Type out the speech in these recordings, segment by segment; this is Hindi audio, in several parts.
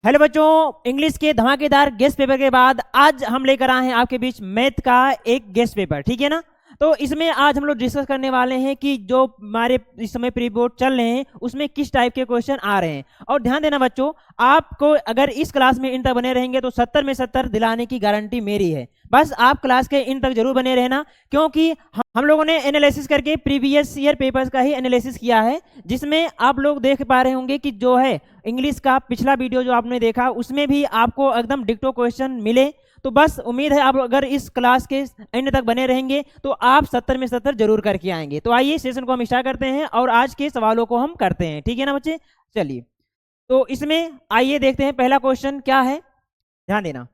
हेलो बच्चों, इंग्लिश के धमाकेदार गेस्ट पेपर के बाद आज हम लेकर आए हैं आपके बीच मैथ का एक गेस्ट पेपर। ठीक है ना। तो इसमें आज हम लोग डिस्कस करने वाले हैं कि जो हमारे इस समय प्री बोर्ड चल रहे हैं उसमें किस टाइप के क्वेश्चन आ रहे हैं। और ध्यान देना बच्चों, आपको अगर इस क्लास में इन तक बने रहेंगे तो 70 में 70 दिलाने की गारंटी मेरी है। बस आप क्लास के इन तक जरूर बने रहना, क्योंकि हम लोगों ने एनालिसिस करके प्रीवियस ईयर पेपर्स का ही एनालिसिस किया है, जिसमें आप लोग देख पा रहे होंगे कि जो है इंग्लिश का पिछला वीडियो जो आपने देखा उसमें भी आपको एकदम डिक्टो क्वेश्चन मिले। तो बस उम्मीद है आप अगर इस क्लास के एंड तक बने रहेंगे तो आप 70 में 70 जरूर करके आएंगे। तो आइए सेशन को हम स्टार्ट करते हैं और आज के सवालों को हम करते हैं। ठीक है ना बच्चे, चलिए तो इसमें आइए देखते हैं पहला क्वेश्चन क्या है। ध्यान देना,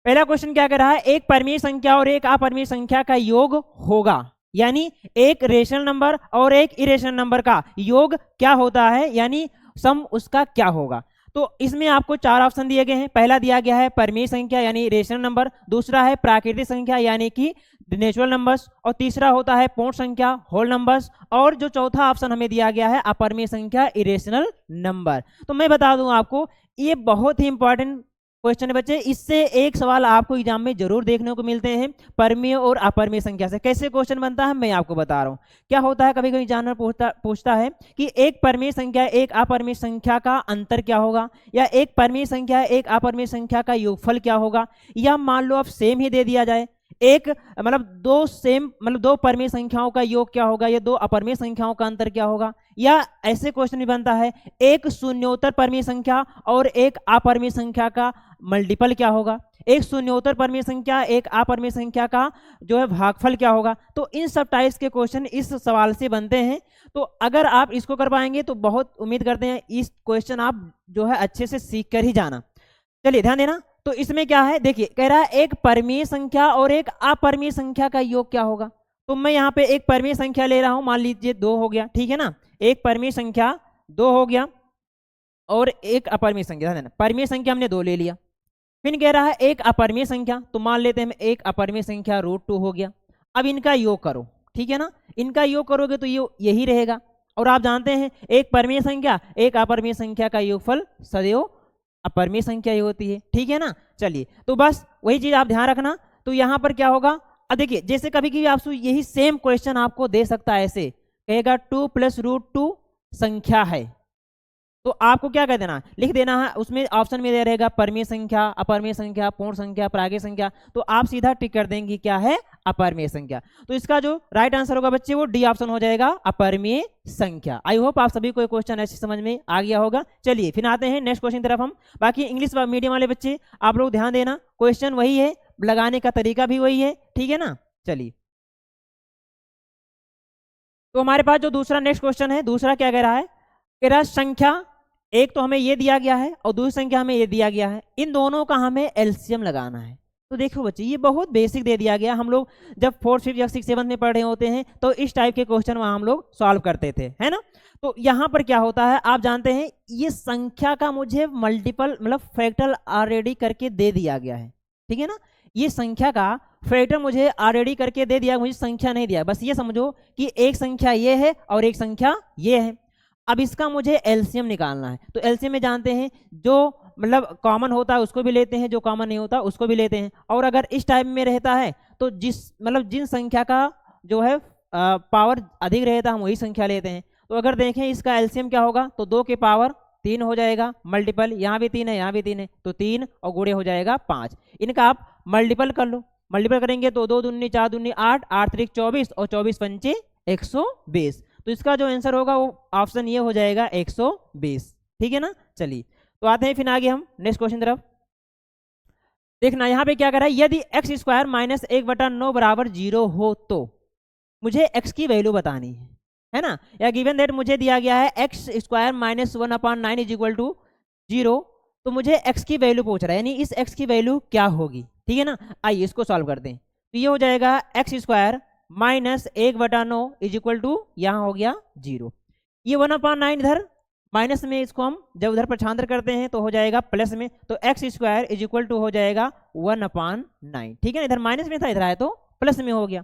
पहला क्वेश्चन क्या कह रहा है, एक परमीय संख्या और एक अपरिमेय संख्या का योग होगा, यानी एक रेशनल नंबर और एक इरेशनल नंबर का योग क्या होता है, यानी सम उसका क्या होगा। तो इसमें आपको चार ऑप्शन दिए गए हैं। पहला दिया गया है परमीय संख्या यानी रेशनल नंबर, दूसरा है प्राकृतिक संख्या यानी कि नेचुरल नंबर्स, और तीसरा होता है पूर्ण संख्या होल नंबर्स, और जो चौथा ऑप्शन हमें दिया गया है अपरिमेय संख्या इरेशनल नंबर। तो मैं बता दूं आपको, ये बहुत ही इंपॉर्टेंट क्वेश्चन है बच्चे। इससे एक सवाल आपको एग्जाम में जरूर देखने को मिलते हैं, परमीय और अपरमीय संख्या से कैसे क्वेश्चन बनता है मैं आपको बता रहा हूँ। क्या होता है, कभी कभी जानवर पूछता है कि एक परमीय संख्या एक अपरमीय संख्या का अंतर क्या होगा, या एक परमीय संख्या एक अपरमीय संख्या का योगफल क्या होगा, या मान लो आप सेम ही दे दिया जाए, एक दो परमीय संख्याओं का योग क्या होगा, या दो अपरमीय संख्याओं का अंतर क्या होगा। या ऐसे क्वेश्चन भी बनता है, एक शून्योत्तर परमीय संख्या और एक अपरमीय संख्या का मल्टीपल क्या होगा, एक शून्योत्तर परमीय संख्या एक अपरमीय संख्या का जो है भागफल क्या होगा। तो इन सब टाइप्स के क्वेश्चन इस सवाल से बनते हैं। तो अगर आप इसको कर पाएंगे तो बहुत उम्मीद करते हैं इस क्वेश्चन आप जो है अच्छे से सीख कर ही जाना। चलिए ध्यान देना, तो इसमें क्या है, देखिए कह रहा है एक परमीय संख्या और एक अपरमीय संख्या का योग क्या होगा। तो मैं यहाँ पे एक परमीय संख्या ले रहा हूं, मान लीजिए 2 हो गया, ठीक है ना, एक परमीय संख्या 2 हो गया और एक अपरमीय संख्या, ध्यान देना परमीय संख्या हमने 2 ले लिया। फिर कह रहा है एक अपरमीय संख्या, तो मान लेते हैं एक अपरमीय संख्या √2 हो गया। अब इनका योग करो, ठीक है ना, इनका योग करोगे तो ये यही रहेगा। और आप जानते हैं एक परमीय संख्या एक अपरमीय संख्या का योगफल सदैव अपरमीय संख्या ही होती है। ठीक है ना, चलिए तो बस वही चीज आप ध्यान रखना। तो यहाँ पर क्या होगा, अब देखिए जैसे कभी कभी आपसे यही सेम क्वेश्चन आपको दे सकता है, ऐसे कहेगा 2 + √2 संख्या है, तो आपको क्या कह देना, लिख देना है उसमें ऑप्शन में दे रहेगा परमीय संख्या, अपरमीय संख्या, पूर्ण संख्या, प्राकृतिक संख्या। तो आप सीधा टिक कर देंगे क्या है, अपरमीय संख्या। तो इसका जो राइट आंसर होगा बच्चे वो डी ऑप्शन हो जाएगा, अपरमीय संख्या। आई होप आप सभी को क्वेश्चन ऐसे समझ में आ गया होगा। चलिए फिर आते हैं नेक्स्ट क्वेश्चन तरफ हम। बाकी इंग्लिश मीडियम वाले बच्चे आप लोग ध्यान देना, क्वेश्चन वही है, लगाने का तरीका भी वही है, ठीक है ना। चलिए तो हमारे पास जो दूसरा नेक्स्ट क्वेश्चन है, दूसरा क्या कह रहा है, कह रहा है संख्या एक तो हमें ये दिया गया है और दूसरी संख्या हमें ये दिया गया है, इन दोनों का हमें एलसीएम लगाना है। तो देखो बच्चे ये बहुत बेसिक दे दिया गया, हम लोग जब 4th 5th या 6th 7th में पढ़ रहे होते हैं तो इस टाइप के क्वेश्चन वहां हम लोग सॉल्व करते थे, है ना। तो यहाँ पर क्या होता है आप जानते हैं, ये संख्या का मुझे मल्टीपल फैक्टर ऑलरेडी करके दे दिया गया है, ठीक है ना। ये संख्या का फैक्टर मुझे ऑलरेडी करके दे दिया, मुझे संख्या नहीं दिया। बस ये समझो कि एक संख्या ये है और एक संख्या ये है। अब इसका मुझे एलसीएम निकालना है। तो एलसीएम में जानते हैं जो कॉमन होता है उसको भी लेते हैं, जो कॉमन नहीं होता उसको भी लेते हैं। और अगर इस टाइप में रहता है तो जिन संख्या का जो है पावर अधिक रहता है हम वही संख्या लेते हैं। तो अगर देखें इसका एलसीएम क्या होगा, तो 2 के पावर 3 हो जाएगा, मल्टीपल यहाँ भी 3 है यहाँ भी 3 है, तो 3 और गुणे हो जाएगा 5। इनका आप मल्टीपल कर लो, मल्टीपल करेंगे तो 2 दूनी 4 दूनी 8, 8 3 24 और 24 पंचे 120। तो इसका जो आंसर होगा वो ऑप्शन ये हो जाएगा 120, ठीक है ना। चलिए तो आते हैं फिर आगे हम नेक्स्ट क्वेश्चन तरफ। देखना यहाँ पे क्या कर रहा है, यदि x² - 1/9 बराबर 0 हो तो मुझे x की वैल्यू बतानी है ना। या गिवन दैट मुझे दिया गया है x² - 1/9 = 0, तो मुझे x की वैल्यू पूछ रहा है, यानी इस x की वैल्यू क्या होगी, ठीक है ना। आइए इसको सॉल्व करते हैं। तो ये हो जाएगा x² - 1/9 = यहाँ हो गया 0। ये 1/9 इधर माइनस में, इसको हम जब उधर पक्षांतर करते हैं तो हो जाएगा प्लस में, तो x² = हो जाएगा 1/9, ठीक है ना। इधर माइनस में था, इधर आया तो प्लस में हो गया।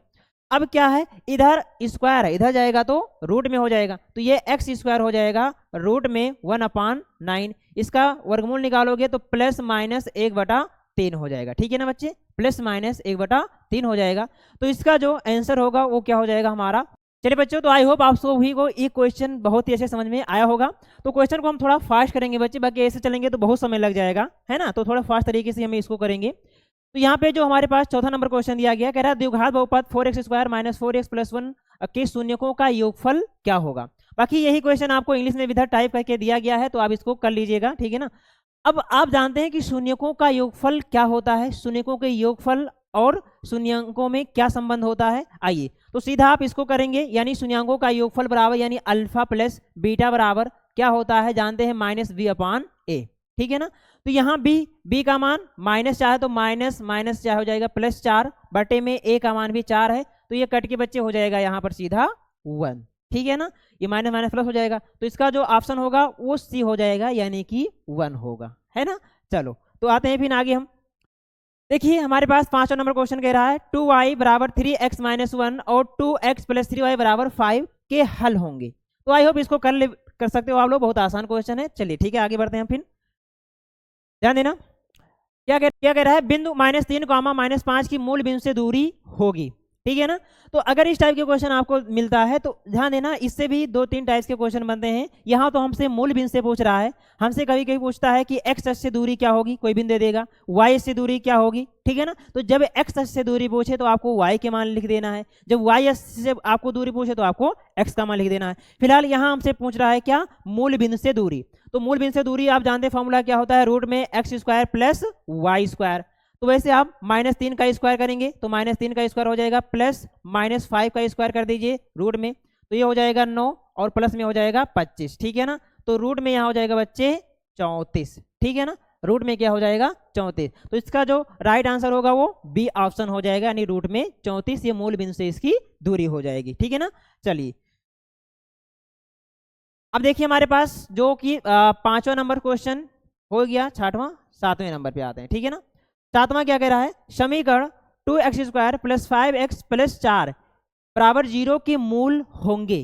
अब क्या है, इधर स्क्वायर है, इधर जाएगा तो रूट में हो जाएगा, तो ये एक्स स्क्वायर हो जाएगा रूट में 1/9। इसका वर्गमूल निकालोगे तो +-1/3 हो जाएगा। ठीक है ना बच्चे, +-1/3 हो जाएगा। तो इसका जो आंसर होगा वो क्या हो जाएगा हमारा। चलिए बच्चों, तो आई होप आप सभी को ये क्वेश्चन बहुत ही अच्छे समझ में आया होगा। तो क्वेश्चन को हम थोड़ा फास्ट करेंगे बच्चे, बाकी ऐसे चलेंगे तो बहुत समय लग जाएगा, है ना। तो थोड़ा फास्ट तरीके से हम इसको करेंगे। तो यहाँ पे जो हमारे पास चौथा नंबर क्वेश्चन दिया गया, कह रहा है द्विघात बहुपद 4x² - 4x + 1 के शून्यकों का योगफल क्या होगा। बाकी यही क्वेश्चन आपको इंग्लिश में विधर टाइप करके दिया गया है, तो आप इसको कर लीजिएगा। ठीक है ना। अब आप जानते हैं कि शून्यकों का योगफल क्या होता है, शून्यकों के योगफल और शून्यंकों में क्या संबंध होता है। आइए तो सीधा आप इसको करेंगे, यानी शून्यंकों का योगफल बराबर यानी अल्फा प्लस बीटा बराबर क्या होता है, जानते हैं -b/a। ठीक है ना। तो यहाँ b का मान -4 है, तो माइनस माइनस क्या हो जाएगा +4 बटे में a का मान भी 4 है, तो ये कट के बच्चे हो जाएगा यहाँ पर सीधा 1। ठीक है ना, ये माइनस माइनस प्लस हो जाएगा, तो इसका जो ऑप्शन होगा वो सी हो जाएगा, यानी कि 1 होगा, है ना। चलो तो आते हैं फिर आगे हम। देखिए हमारे पास 5वां नंबर क्वेश्चन कह रहा है 2y = 3x - 1 और 2x + 3y = 5 के हल होंगे। तो आई होप इसको कर सकते हो आप लोग, बहुत आसान क्वेश्चन है। चलिए ठीक है, आगे बढ़ते हैं फिर, ध्यान देना। क्या कह रहा है, बिंदु -3, -5 की मूल बिंदु से दूरी होगी। ठीक है ना। तो अगर इस टाइप के क्वेश्चन आपको मिलता है तो ध्यान देना, इससे भी 2-3 टाइप्स के क्वेश्चन बनते हैं। यहाँ तो हमसे मूल बिंदु से पूछ रहा है, हमसे कभी कभी पूछता है कि एक्स अक्ष से दूरी क्या होगी, कोई बिंदु दे देगा, वाई से दूरी क्या होगी। ठीक है ना। तो जब एक्स अक्ष से दूरी पूछे तो आपको वाई के मान लिख देना है, जब वाई अक्ष से आपको दूरी पूछे तो आपको एक्स का मान लिख देना है। फिलहाल यहाँ हमसे पूछ रहा है क्या, मूल बिंदु से दूरी। तो मूल बिंदु से दूरी आप जानते हैं फॉर्मूला क्या होता है, रूट में x² + y²। तो वैसे आप -3 का स्क्वायर करेंगे तो -3 का स्क्वायर हो जाएगा, प्लस -5 का स्क्वायर कर दीजिए रूट में, तो ये हो जाएगा 9 और प्लस में हो जाएगा 25। ठीक है ना। तो रूट में यहाँ हो जाएगा बच्चे 34। ठीक है ना, रूट में क्या हो जाएगा 34। तो इसका जो राइट आंसर होगा वो बी ऑप्शन हो जाएगा, यानी रूट में 34 ये मूल बिंदु से इसकी दूरी हो जाएगी। ठीक है ना। चलिए अब देखिए हमारे पास जो कि 5वां नंबर क्वेश्चन हो गया, 6वां 7वें नंबर पे आते हैं। ठीक है ना। 7वां क्या कह रहा है, समीकरण 2x² + 5x + 4 = 0 के मूल होंगे।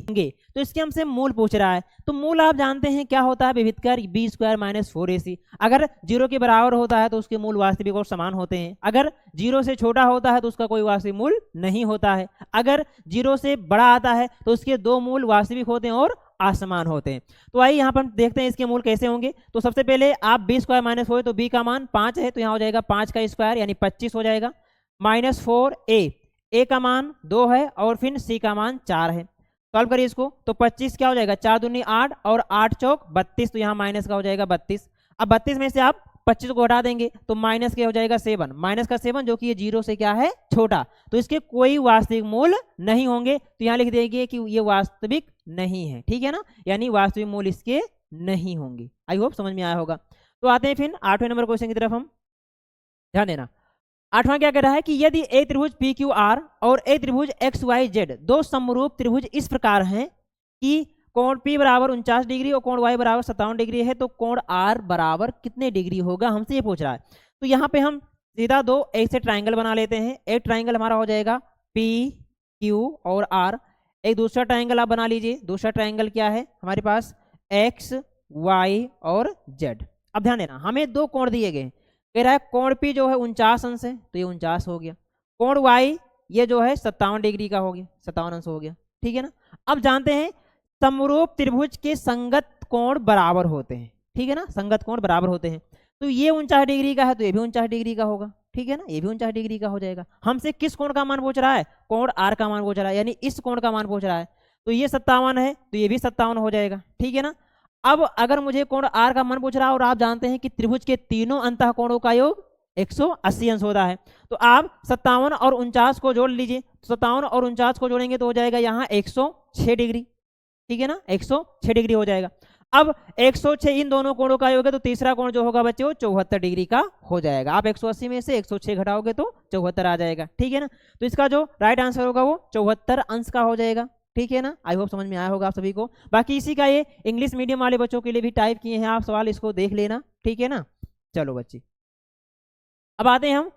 तो इसके हमसे मूल पूछ रहा है, तो मूल आप जानते हैं क्या होता है, विविधकर b² - 4ac। अगर 0 के बराबर होता है तो उसके मूल वास्तविक और समान होते हैं, अगर 0 से छोटा होता है तो उसका कोई वास्तविक मूल नहीं होता है, अगर 0 से बड़ा आता है तो उसके 2 मूल वास्तविक होते हैं और असमान होते हैं। तो आइए यहाँ पर देखते हैं इसके मूल कैसे होंगे। तो सबसे पहले आप b² - 4 तो b का मान 5 है, तो यहाँ हो जाएगा 5 का स्क्वायर यानी 25 हो जाएगा, -4a, a का मान 2 है और फिर c का मान 4 है। सॉल्व करिए इसको, तो 25 क्या हो जाएगा, 4 दूनी 8 और 8 चौक 32, तो यहाँ माइनस का हो जाएगा 32। अब 32 में से आप 25 को हटा देंगे तो माइनस क्या हो जाएगा 7, माइनस का 7 जो कि ये 0 से क्या है छोटा, तो इसके कोई वास्तविक मूल नहीं होंगे, तो यहाँ लिख देंगे कि ये वास्तविक नहीं है। ठीक है ना, यानी वास्तविक मूल इसके नहीं होंगे। आई होप समझ में आया होगा। तो आते हैं फिर 8वें नंबर क्वेश्चन की तरफ हम, ध्यान देना। 8वां क्या कह रहा है कि यदि एक त्रिभुज PQR और एक त्रिभुज XYZ दो समरूप त्रिभुज इस प्रकार हैं कि कोण P = 49 डिग्री और कोण Y = 57 डिग्री है, तो कोण R बराबर कितने डिग्री होगा, हमसे ये पूछ रहा है। तो यहाँ पे हम सीधा दो ऐसे ट्राइंगल बना लेते हैं। एक ट्राइंगल हमारा हो जाएगा PQ और R, एक दूसरा ट्राइंगल आप बना लीजिए। दूसरा ट्राइंगल क्या है हमारे पास, X Y और Z। अब ध्यान देना, हमें दो कोण दिए गए, कह रहा है कोण P जो है 49 अंश है, तो ये 49 हो गया, कोण Y ये जो है 57 डिग्री का हो गया, 57 अंश हो गया। ठीक है ना। अब जानते हैं समरूप त्रिभुज के संगत कोण बराबर होते हैं। ठीक है ना, संगत कोण बराबर होते हैं, तो ये 49 डिग्री का है तो ये भी 49 डिग्री का होगा। ठीक है ना, ये भी 49 डिग्री का हो जाएगा। हमसे किस कोण का मान पूछ रहा है, कोण R का मान पूछ रहा है, यानी इस कोण का मान पूछ रहा है, तो ये 57 है तो ये भी 57 हो जाएगा। ठीक है ना। अब अगर मुझे कोण R का मान पूछ रहा है और आप जानते हैं कि त्रिभुज के तीनों अंतः कोणों का योग 180 अंश होता है, तो आप 57 और 49 को जोड़ लीजिए। 57 और 49 को जोड़ेंगे तो हो जाएगा यहाँ 106 डिग्री। ठीक है ना, 106 डिग्री हो जाएगा। अब 106 इन दोनों कोणों का योग है, तो तीसरा कोण जो होगा बच्चे वो 74 डिग्री का हो जाएगा। आप 180 में से 106 घटाओगे तो 74 आ जाएगा। ठीक है ना, तो इसका जो राइट आंसर होगा वो 74 अंश का हो जाएगा। ठीक है ना, आई होप समझ में आया होगा आप सभी को। बाकी इसी का ये इंग्लिश मीडियम वाले बच्चों के लिए भी टाइप किए हैं आप सवाल, इसको देख लेना। ठीक है ना। चलो बच्चे अब आते हैं हम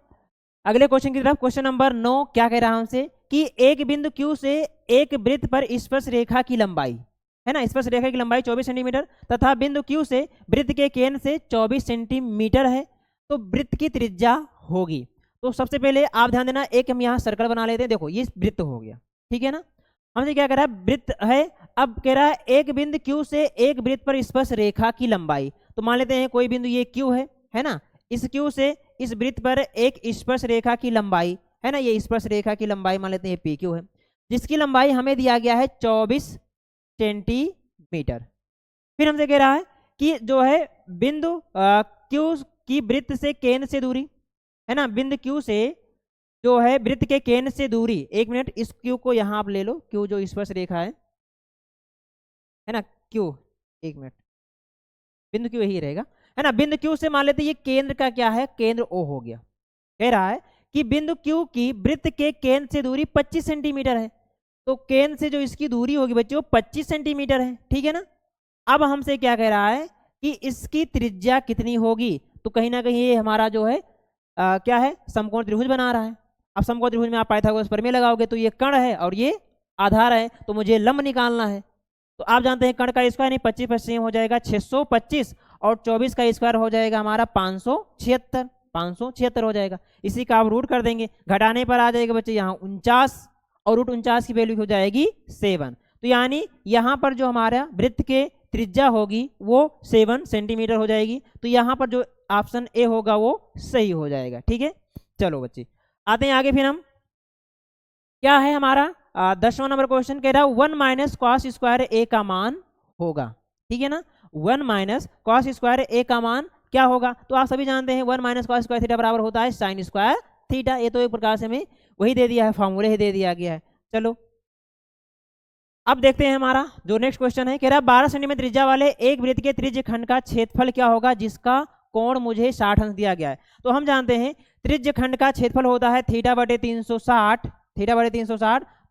अगले क्वेश्चन की तरफ। क्वेश्चन नंबर 9 क्या कह रहा है हमसे कि एक बिंदु Q से एक वृत्त पर स्पर्श रेखा की लंबाई, है ना, स्पर्श रेखा की लंबाई 24 सेंटीमीटर तथा बिंदु Q से वृत्त के केंद्र से 24 सेंटीमीटर है, तो वृत्त की त्रिज्या होगी। तो सबसे पहले आप ध्यान देना, एक हम यहाँ सर्कल बना लेते हैं। देखो ये वृत्त हो गया, ठीक है ना। हमसे क्या कह रहा है, वृत्त है। अब कह रहा है एक बिंदु Q से एक वृत्त पर स्पर्श रेखा की लंबाई। तो मान लेते हैं कोई बिंदु ये Q है ना, इस Q से इस वृत्त पर एक स्पर्श रेखा की लंबाई, है ना, ये स्पर्श रेखा की लंबाई मान लेते हैं PQ है, जिसकी लंबाई हमें दिया गया है 24 सेंटीमीटर। फिर हमसे कह रहा है कि जो है बिंदु Q की वृत्त से केंद्र से दूरी, है ना, बिंदु Q से जो है वृत्त के केंद्र से दूरी, एक मिनट, इस Q को यहाँ आप ले लो, Q जो स्पर्श रेखा है ना, Q, एक मिनट, बिंदु Q यही रहेगा, है ना। बिंदु Q से मान लेते ये केंद्र का क्या है, केंद्र O हो गया। कह रहा है कि बिंदु Q की वृत्त के केंद्र से दूरी 25 सेंटीमीटर है, तो केंद्र से जो इसकी दूरी होगी बच्चों 25 सेंटीमीटर है, ठीक है ना। अब हमसे क्या कह रहा है कि इसकी त्रिज्या कितनी होगी, तो कहीं ना कहीं ये हमारा जो है क्या है, समकोण त्रिभुज बना रहा है। अब समकोण त्रिभुज में आप पाइथागोरस प्रमेय लगाओगे तो ये कर्ण है और ये आधार है, तो मुझे लंब निकालना है। तो आप जानते हैं कर्ण का स्क्वायर नहीं 25 हो जाएगा 625 और 24 का स्क्वायर हो जाएगा हमारा 576 हो जाएगा। इसी का आप रूट कर देंगे, घटाने पर आ जाएगा बच्चे यहाँ 49 और रूट 49 की वैल्यू हो जाएगी 7। तो यानी यहाँ पर जो हमारा वृत्त के त्रिज्या होगी वो 7 सेंटीमीटर हो जाएगी। तो यहाँ पर जो ऑप्शन ए होगा वो सही हो जाएगा, ठीक है। चलो बच्चे आते हैं आगे। फिर हम क्या है हमारा 10वां नंबर क्वेश्चन कह रहा है 1 माइनस कॉस स्क्वायर ए का मान होगा, ठीक है ना। 1 माइनस कॉस स्क्वायर ए का मान क्या होगा, तो आप सभी जानते हैं 1 माइनस कॉस स्क्वायर थीटा बराबर होता है साइन स्क्वायर थीटा। ये तो एक प्रकार से हमें वही दे दिया है, फॉर्मूले ही दे दिया गया है। चलो अब देखते हैं हमारा जो नेक्स्ट क्वेश्चन है, कह रहा है 12 सेंटीमीटर त्रिज्या वाले एक वृत्त के त्रिज्य खंड का क्षेत्रफल क्या होगा जिसका कोण मुझे 60 अंश दिया गया है। तो हम जानते हैं त्रिज्य खंड का क्षेत्रफल होता है थीटा बटे 360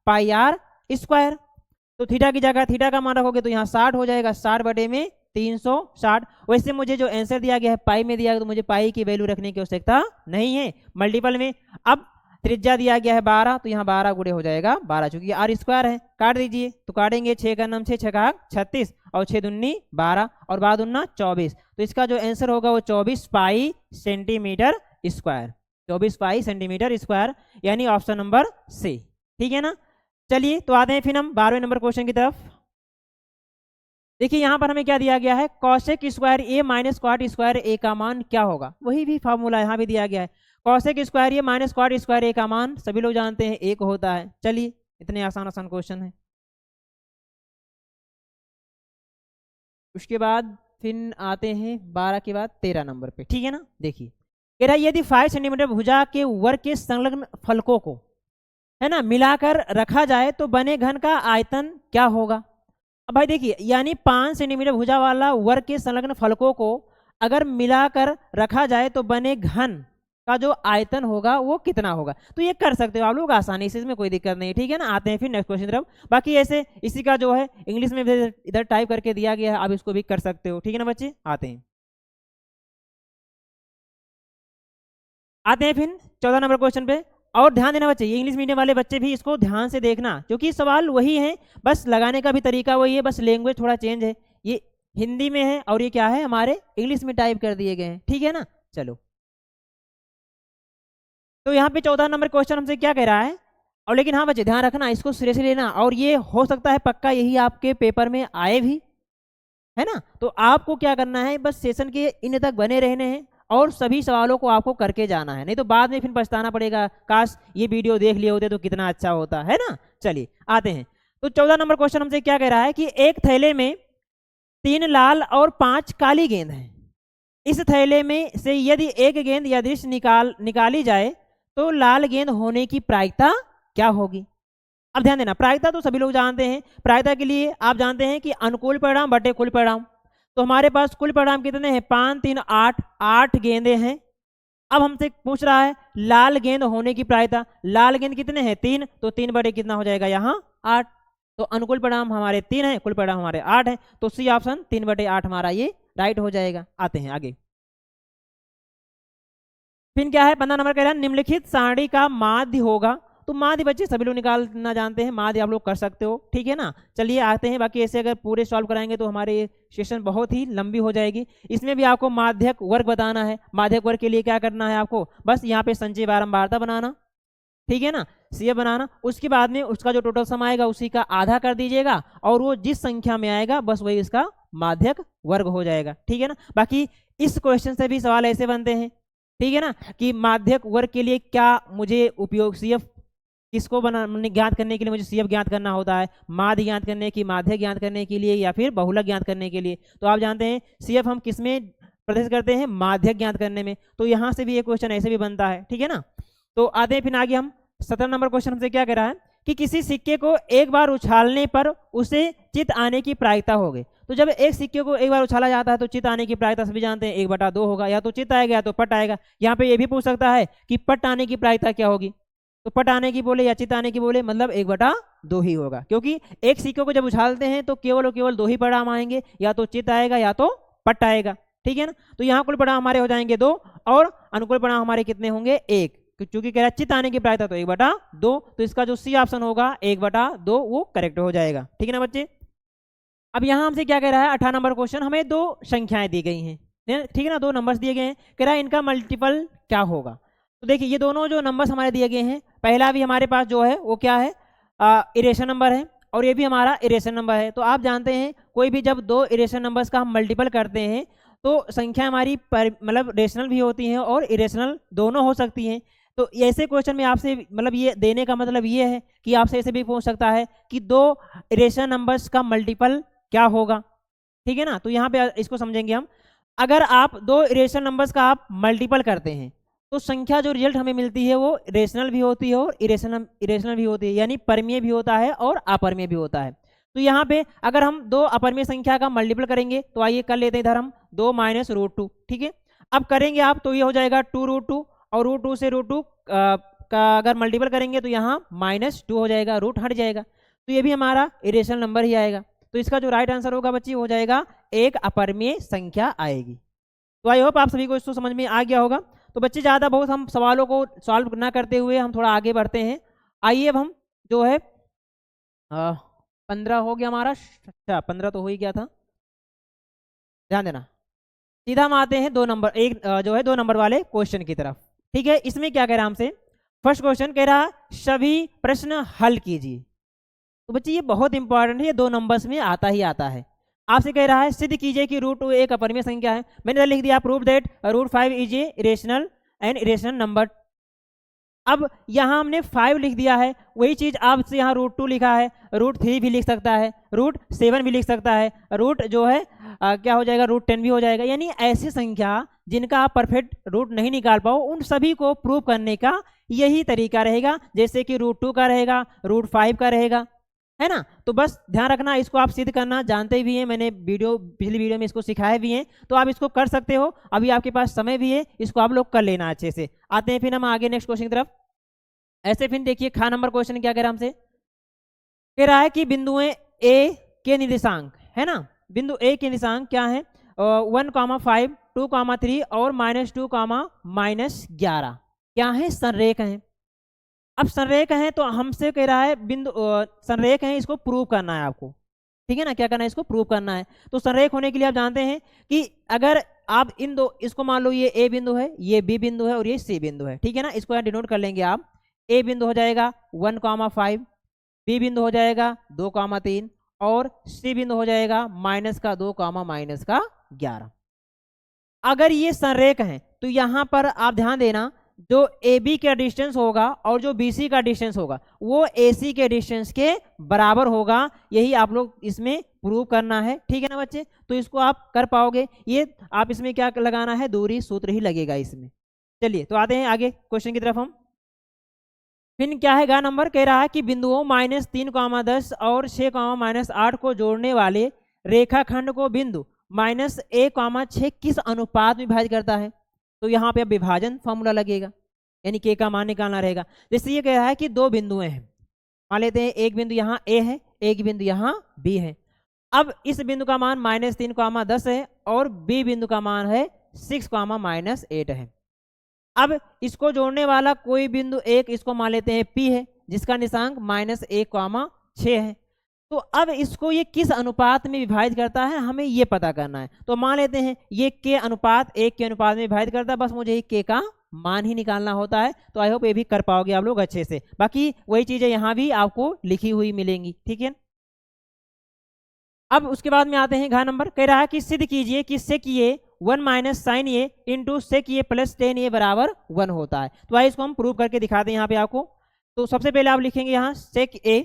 पाई आर स्क्वायर। तो थीटा की जगह थीटा का मान रखोगे तो यहाँ 60 हो जाएगा, 60 बटे में 360। वैसे मुझे जो आंसर दिया गया है पाई में दिया गया, तो मुझे पाई की वैल्यू रखने की आवश्यकता नहीं है, मल्टीपल में। अब त्रिज्या दिया गया है 12, तो यहाँ 12 गुणे हो जाएगा 12, चूंकि आर स्क्वायर है। काट दीजिए, तो काटेंगे 6 का नाम 6 छका 36 और 6 दूनी 12 और 12 दूना 24। तो इसका जो आंसर होगा वो 24 पाई सेंटीमीटर स्क्वायर, 24 पाई सेंटीमीटर स्क्वायर, यानी ऑप्शन नंबर सी, ठीक है ना। चलिए तो आते हैं फिर हम 12वें नंबर क्वेश्चन की तरफ। देखिए यहाँ पर हमें क्या दिया गया है, कॉसेक स्क्वायर ए माइनस कॉट स्क्वायर ए का मान क्या होगा, वही भी फॉर्मूला यहाँ भी दिया गया है। कॉसेक स्क्वायर ए माइनस कॉट स्क्वायर ए का मान सभी लोग जानते हैं 1 होता है। चलिए इतने आसान आसान क्वेश्चन है। उसके बाद फिर आते हैं 12 के बाद 13 नंबर पे, ठीक है ना। देखिए कह रहा है यदि 5 सेंटीमीटर भुजा के वर्ग के संलग्न फलकों को, है ना, मिलाकर रखा जाए तो बने घन का आयतन क्या होगा। अब भाई देखिए, यानी 5 सेंटीमीटर भुजा वाला वर्ग के संलग्न फलकों को अगर मिलाकर रखा जाए तो बने घन का जो आयतन होगा वो कितना होगा। तो ये कर सकते हो आप लोग आसानी से, इसमें कोई दिक्कत नहीं, ठीक है ना। आते हैं फिर नेक्स्ट क्वेश्चन तरफ। बाकी ऐसे इसी का जो है इंग्लिश में इधर टाइप करके दिया गया है, आप इसको भी कर सकते हो, ठीक है ना बच्चे। आते हैं फिर 14 नंबर क्वेश्चन पे। और ध्यान देना बच्चे, ये इंग्लिश मीडियम वाले बच्चे भी इसको ध्यान से देखना, क्योंकि सवाल वही है, बस लगाने का भी तरीका वही है, बस लैंग्वेज थोड़ा चेंज है। ये हिंदी में है और ये क्या है हमारे इंग्लिश में टाइप कर दिए गए हैं, ठीक है ना। चलो तो यहाँ पे 14 नंबर क्वेश्चन हमसे क्या कह रहा है, और लेकिन हाँ बच्चे ध्यान रखना, इसको सिरे से लेना, और ये हो सकता है पक्का यही आपके पेपर में आए भी, है ना। तो आपको क्या करना है, बस सेशन के इन तक बने रहने हैं और सभी सवालों को आपको करके जाना है, नहीं तो बाद में फिर पछताना पड़ेगा, काश ये वीडियो देख लिए होते तो कितना अच्छा होता, है ना। चलिए आते हैं। तो 14 नंबर क्वेश्चन हमसे क्या कह रहा है कि एक थैले में 3 लाल और 5 काली गेंद हैं। इस थैले में से यदि एक गेंद यादृश निकाली जाए तो लाल गेंद होने की प्रायिकता क्या होगी। अब ध्यान देना, प्रायिकता तो सभी लोग जानते हैं, प्रायिकता के लिए आप जानते हैं कि अनुकूल परिणाम बटे कुल परिणाम। तो हमारे पास कुल परिणाम कितने हैं, 5 3 8 गेंदे हैं। अब हमसे पूछ रहा है लाल गेंद होने की प्रायिकता, लाल गेंद कितने हैं 3, तो 3 बटे कितना हो जाएगा यहाँ 8। तो अनुकूल परिणाम हमारे 3 है, कुल परिणाम हमारे 8 है, तो सी ऑप्शन 3 बटे 8 हमारा ये राइट हो जाएगा। आते हैं आगे। फिर क्या है 15 नंबर कह रहा है निम्नलिखित सारणी का माध्य होगा। तो माध्य बच्चे सभी लोग निकालना जानते हैं, माध्य आप लोग कर सकते हो, ठीक है ना। चलिए आते हैं, बाकी ऐसे अगर पूरे सॉल्व कराएंगे तो हमारे सेशन बहुत ही लंबी हो जाएगी। इसमें भी आपको माध्यक वर्ग बताना है। माध्यक वर्ग के लिए क्या करना है आपको, बस यहाँ पे संचय बारंबारता बनाना, ठीक है ना, CF बनाना। उसके बाद में उसका जो टोटल सम आएगा उसी का आधा कर दीजिएगा, और वो जिस संख्या में आएगा बस वही इसका माध्यक वर्ग हो जाएगा, ठीक है ना। बाकी इस क्वेश्चन से भी सवाल ऐसे बनते हैं, ठीक है ना, कि माध्यक वर्ग के लिए क्या मुझे उपयोग CF किसको ज्ञात करने के लिए मुझे CF ज्ञात करना होता है, माध्य ज्ञात करने की, माध्य ज्ञात करने के लिए, या फिर बहुलक ज्ञात करने के लिए। तो आप जानते हैं CF हम किस में प्रदर्शित करते हैं, माध्यक ज्ञात करने में। तो यहाँ से भी ये क्वेश्चन ऐसे भी बनता है, ठीक है ना। तो आते हैं फिर आगे, हम 17 नंबर क्वेश्चन हमसे क्या कह रहा है कि किसी सिक्के को एक बार उछालने पर उसे चित आने की प्रायिकता हो गई। तो जब एक सिक्के को एक बार उछाला जाता है तो चित आने की प्रायिकता सभी जानते हैं 1/2 होगा, या तो चित आएगा या तो पट आएगा। यहाँ पे ये भी पूछ सकता है कि पट आने की प्रायिकता क्या होगी, तो पट आने की बोले या चित आने की बोले, मतलब 1/2 ही होगा, क्योंकि एक सिक्के को जब उछालते हैं तो केवल और केवल 2 ही परिणाम आएंगे, या तो चित आएगा या तो पट आएगा, ठीक है ना। तो यहाँ कुल परिणाम हमारे हो जाएंगे 2, और अनुकूल परिणाम हमारे कितने होंगे, 1, क्योंकि कह रहा है चित आने की प्रायिकता तो 1/2, तो इसका जो C ऑप्शन होगा 1/2 वो करेक्ट हो जाएगा, ठीक है ना बच्चे। अब यहाँ हमसे क्या कह रहा है, 18 नंबर क्वेश्चन, हमें 2 संख्याएं दी गई हैं, ठीक है ना, 2 नंबर्स दिए गए हैं, कह रहा है इनका मल्टीपल क्या होगा। तो देखिए ये दोनों जो नंबर्स हमारे दिए गए हैं, पहला भी हमारे पास जो है वो क्या है, इरेशन नंबर है, और ये भी हमारा इरेशन नंबर है। तो आप जानते हैं कोई भी जब 2 इरेशन नंबर्स का हम मल्टीपल करते हैं तो संख्या हमारी मतलब रेशनल भी होती है और इरेशनल दोनों हो सकती हैं। तो ऐसे क्वेश्चन में आपसे मतलब ये देने का मतलब ये है कि आपसे ऐसे भी पूछ सकता है कि 2 इरेशन नंबर्स का मल्टीपल क्या होगा, ठीक है ना। तो यहाँ पे इसको समझेंगे हम। अगर आप 2 इरेशनल नंबर्स का आप मल्टीपल करते हैं तो संख्या जो रिजल्ट हमें मिलती है वो रेशनल भी होती है और इरेशनल भी होती है, यानी परमीय भी होता है और अपरमीय भी होता है। तो यहाँ पे अगर हम 2 अपरमीय संख्या का मल्टीपल करेंगे तो आइए कर लेते हैं इधर हम 2 - √2, ठीक है। अब करेंगे आप तो ये हो जाएगा 2√2, और √2 से √2 का अगर मल्टीपल करेंगे तो यहाँ -2 हो जाएगा, रूट हट जाएगा, तो ये भी हमारा इरेशनल नंबर ही आएगा। तो इसका जो राइट आंसर होगा बच्ची हो जाएगा एक अपरमीय संख्या आएगी। तो आई होप आप सभी को इसको समझ में आ गया होगा। तो बच्चे ज़्यादा बहुत हम सवालों को सॉल्व ना करते हुए हम थोड़ा आगे बढ़ते हैं। आइए अब हम जो है 15 हो गया हमारा, अच्छा 15 तो हो ही गया था, ध्यान देना। सीधा हम आते हैं 2 नंबर जो है 2 नंबर वाले क्वेश्चन की तरफ, ठीक है। इसमें क्या कह रहा है हमसे, फर्स्ट क्वेश्चन कह रहा सभी प्रश्न हल कीजिए। तो बच्चे ये बहुत इंपॉर्टेंट है, ये 2 नंबर्स में आता ही आता है। आपसे कह रहा है सिद्ध कीजिए कि √2 एक अपरिमेय संख्या है। मैंने लिख दिया prove that √5 is a irrational and irrational number. अब यहाँ हमने 5 लिख दिया है, वही चीज आपसे यहाँ √2 लिखा है, √3 भी लिख सकता है, √7 भी लिख सकता है, रूट जो है क्या हो जाएगा, √10 भी हो जाएगा। यानी ऐसी संख्या जिनका आप परफेक्ट रूट नहीं निकाल पाओ उन सभी को प्रूव करने का यही तरीका रहेगा, जैसे कि √2 का रहेगा, √5 का रहेगा, है ना। तो बस ध्यान रखना, इसको आप सिद्ध करना जानते भी हैं, मैंने पिछली वीडियो में इसको सिखाया भी है, तो आप इसको कर सकते हो, अभी आपके पास समय भी है, इसको आप लोग कर लेना अच्छे से। आते हैं फिर हम आगे नेक्स्ट क्वेश्चन की तरफ। ऐसे फिर देखिए खा नंबर क्वेश्चन क्या कह रहा है हमसे, कह रहा है कि बिंदुएं ए के निर्देशांक, है ना, बिंदु ए के निर्देशांक क्या है, 1,5, 2,3 और -2, -11 क्या है, संरेख है। अब संरेख है तो हमसे कह रहा है बिंदु संरेख है, इसको प्रूव करना है आपको, ठीक है ना, क्या करना है, इसको प्रूव करना है। तो संरेख होने के लिए आप जानते हैं कि अगर आप इन दो, इसको मान लो ये ए बिंदु है, ये बी बिंदु है और ये सी बिंदु है, ठीक है ना, इसको यहाँ डिनोट कर लेंगे आप। ए बिंदु हो जाएगा 1,5, बी बिंदु हो जाएगा 2,3 और सी बिंदु हो जाएगा -2, -11। अगर ये संरेख है तो यहाँ पर आप ध्यान देना, जो ए बी का डिस्टेंस होगा और जो बी सी का डिस्टेंस होगा वो ए सी के डिस्टेंस के बराबर होगा, यही आप लोग इसमें प्रूव करना है, ठीक है ना बच्चे। तो इसको आप कर पाओगे, ये आप इसमें क्या लगाना है, दूरी सूत्र ही लगेगा इसमें। चलिए तो आते हैं आगे क्वेश्चन की तरफ हम। फिर क्या है गा नंबर, कह रहा है कि बिंदुओं -3, 10 और 6, -8 को जोड़ने वाले रेखाखंड को बिंदु -a, 6 किस अनुपात में विभाजित करता है। तो यहाँ पे अब विभाजन फॉर्मूला लगेगा, यानी के का मान निकालना रहेगा। जैसे ये कह रहा है कि 2 बिंदुएं हैं, मान लेते हैं एक बिंदु यहाँ ए है, एक बिंदु यहाँ बी है। अब इस बिंदु का मान -3, 10 है और बी बिंदु का मान है 6, -8 है। अब इसको जोड़ने वाला कोई बिंदु एक, इसको मान लेते हैं P है, जिसका निशांक -1, 6 है। तो अब इसको ये किस अनुपात में विभाजित करता है हमें ये पता करना है। तो मान लेते हैं ये k अनुपात 1 के अनुपात में विभाजित करता है, बस मुझे ये k का मान ही निकालना होता है। तो आई होप ये भी कर पाओगे आप लोग अच्छे से। बाकी वही चीजें यहाँ भी आपको लिखी हुई मिलेंगी, ठीक है। अब उसके बाद में आते हैं घ नंबर, कह रहा है कि सिद्ध कीजिए कि सेक ए 1 माइनस साइन ए इंटू सेक ए प्लस टेन ए बराबर 1 होता है। तो आइए इसको हम प्रूव करके दिखाते हैं यहाँ पे आपको। तो सबसे पहले आप लिखेंगे यहाँ सेक ए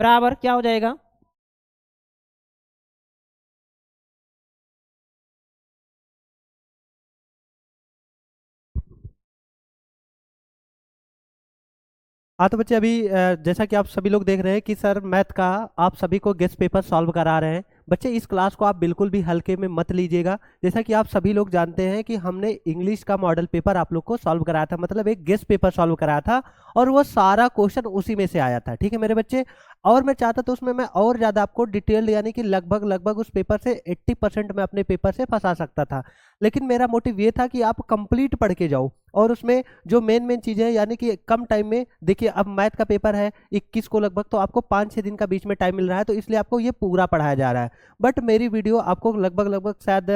बराबर क्या हो जाएगा, हाँ तो बच्चे अभी जैसा कि आप सभी लोग देख रहे हैं कि सर मैथ का आप सभी को गेस्ट पेपर सॉल्व करा रहे हैं। बच्चे इस क्लास को आप बिल्कुल भी हल्के में मत लीजिएगा। जैसा कि आप सभी लोग जानते हैं कि हमने इंग्लिश का मॉडल पेपर आप लोग को सॉल्व कराया था, मतलब एक गेस्ट पेपर सॉल्व कराया था और वो सारा क्वेश्चन उसी में से आया था, ठीक है मेरे बच्चे। और मैं चाहता तो उसमें मैं और ज़्यादा आपको डिटेल यानी कि लगभग उस पेपर से 80% मैं अपने पेपर से फंसा सकता था, लेकिन मेरा मोटिव ये था कि आप कंप्लीट पढ़ के जाओ और उसमें जो मेन चीज़ें हैं यानी कि कम टाइम में। देखिए अब मैथ का पेपर है 21 को लगभग, तो आपको 5-6 दिन का बीच में टाइम मिल रहा है, तो इसलिए आपको ये पूरा पढ़ाया जा रहा है। बट मेरी वीडियो आपको लगभग शायद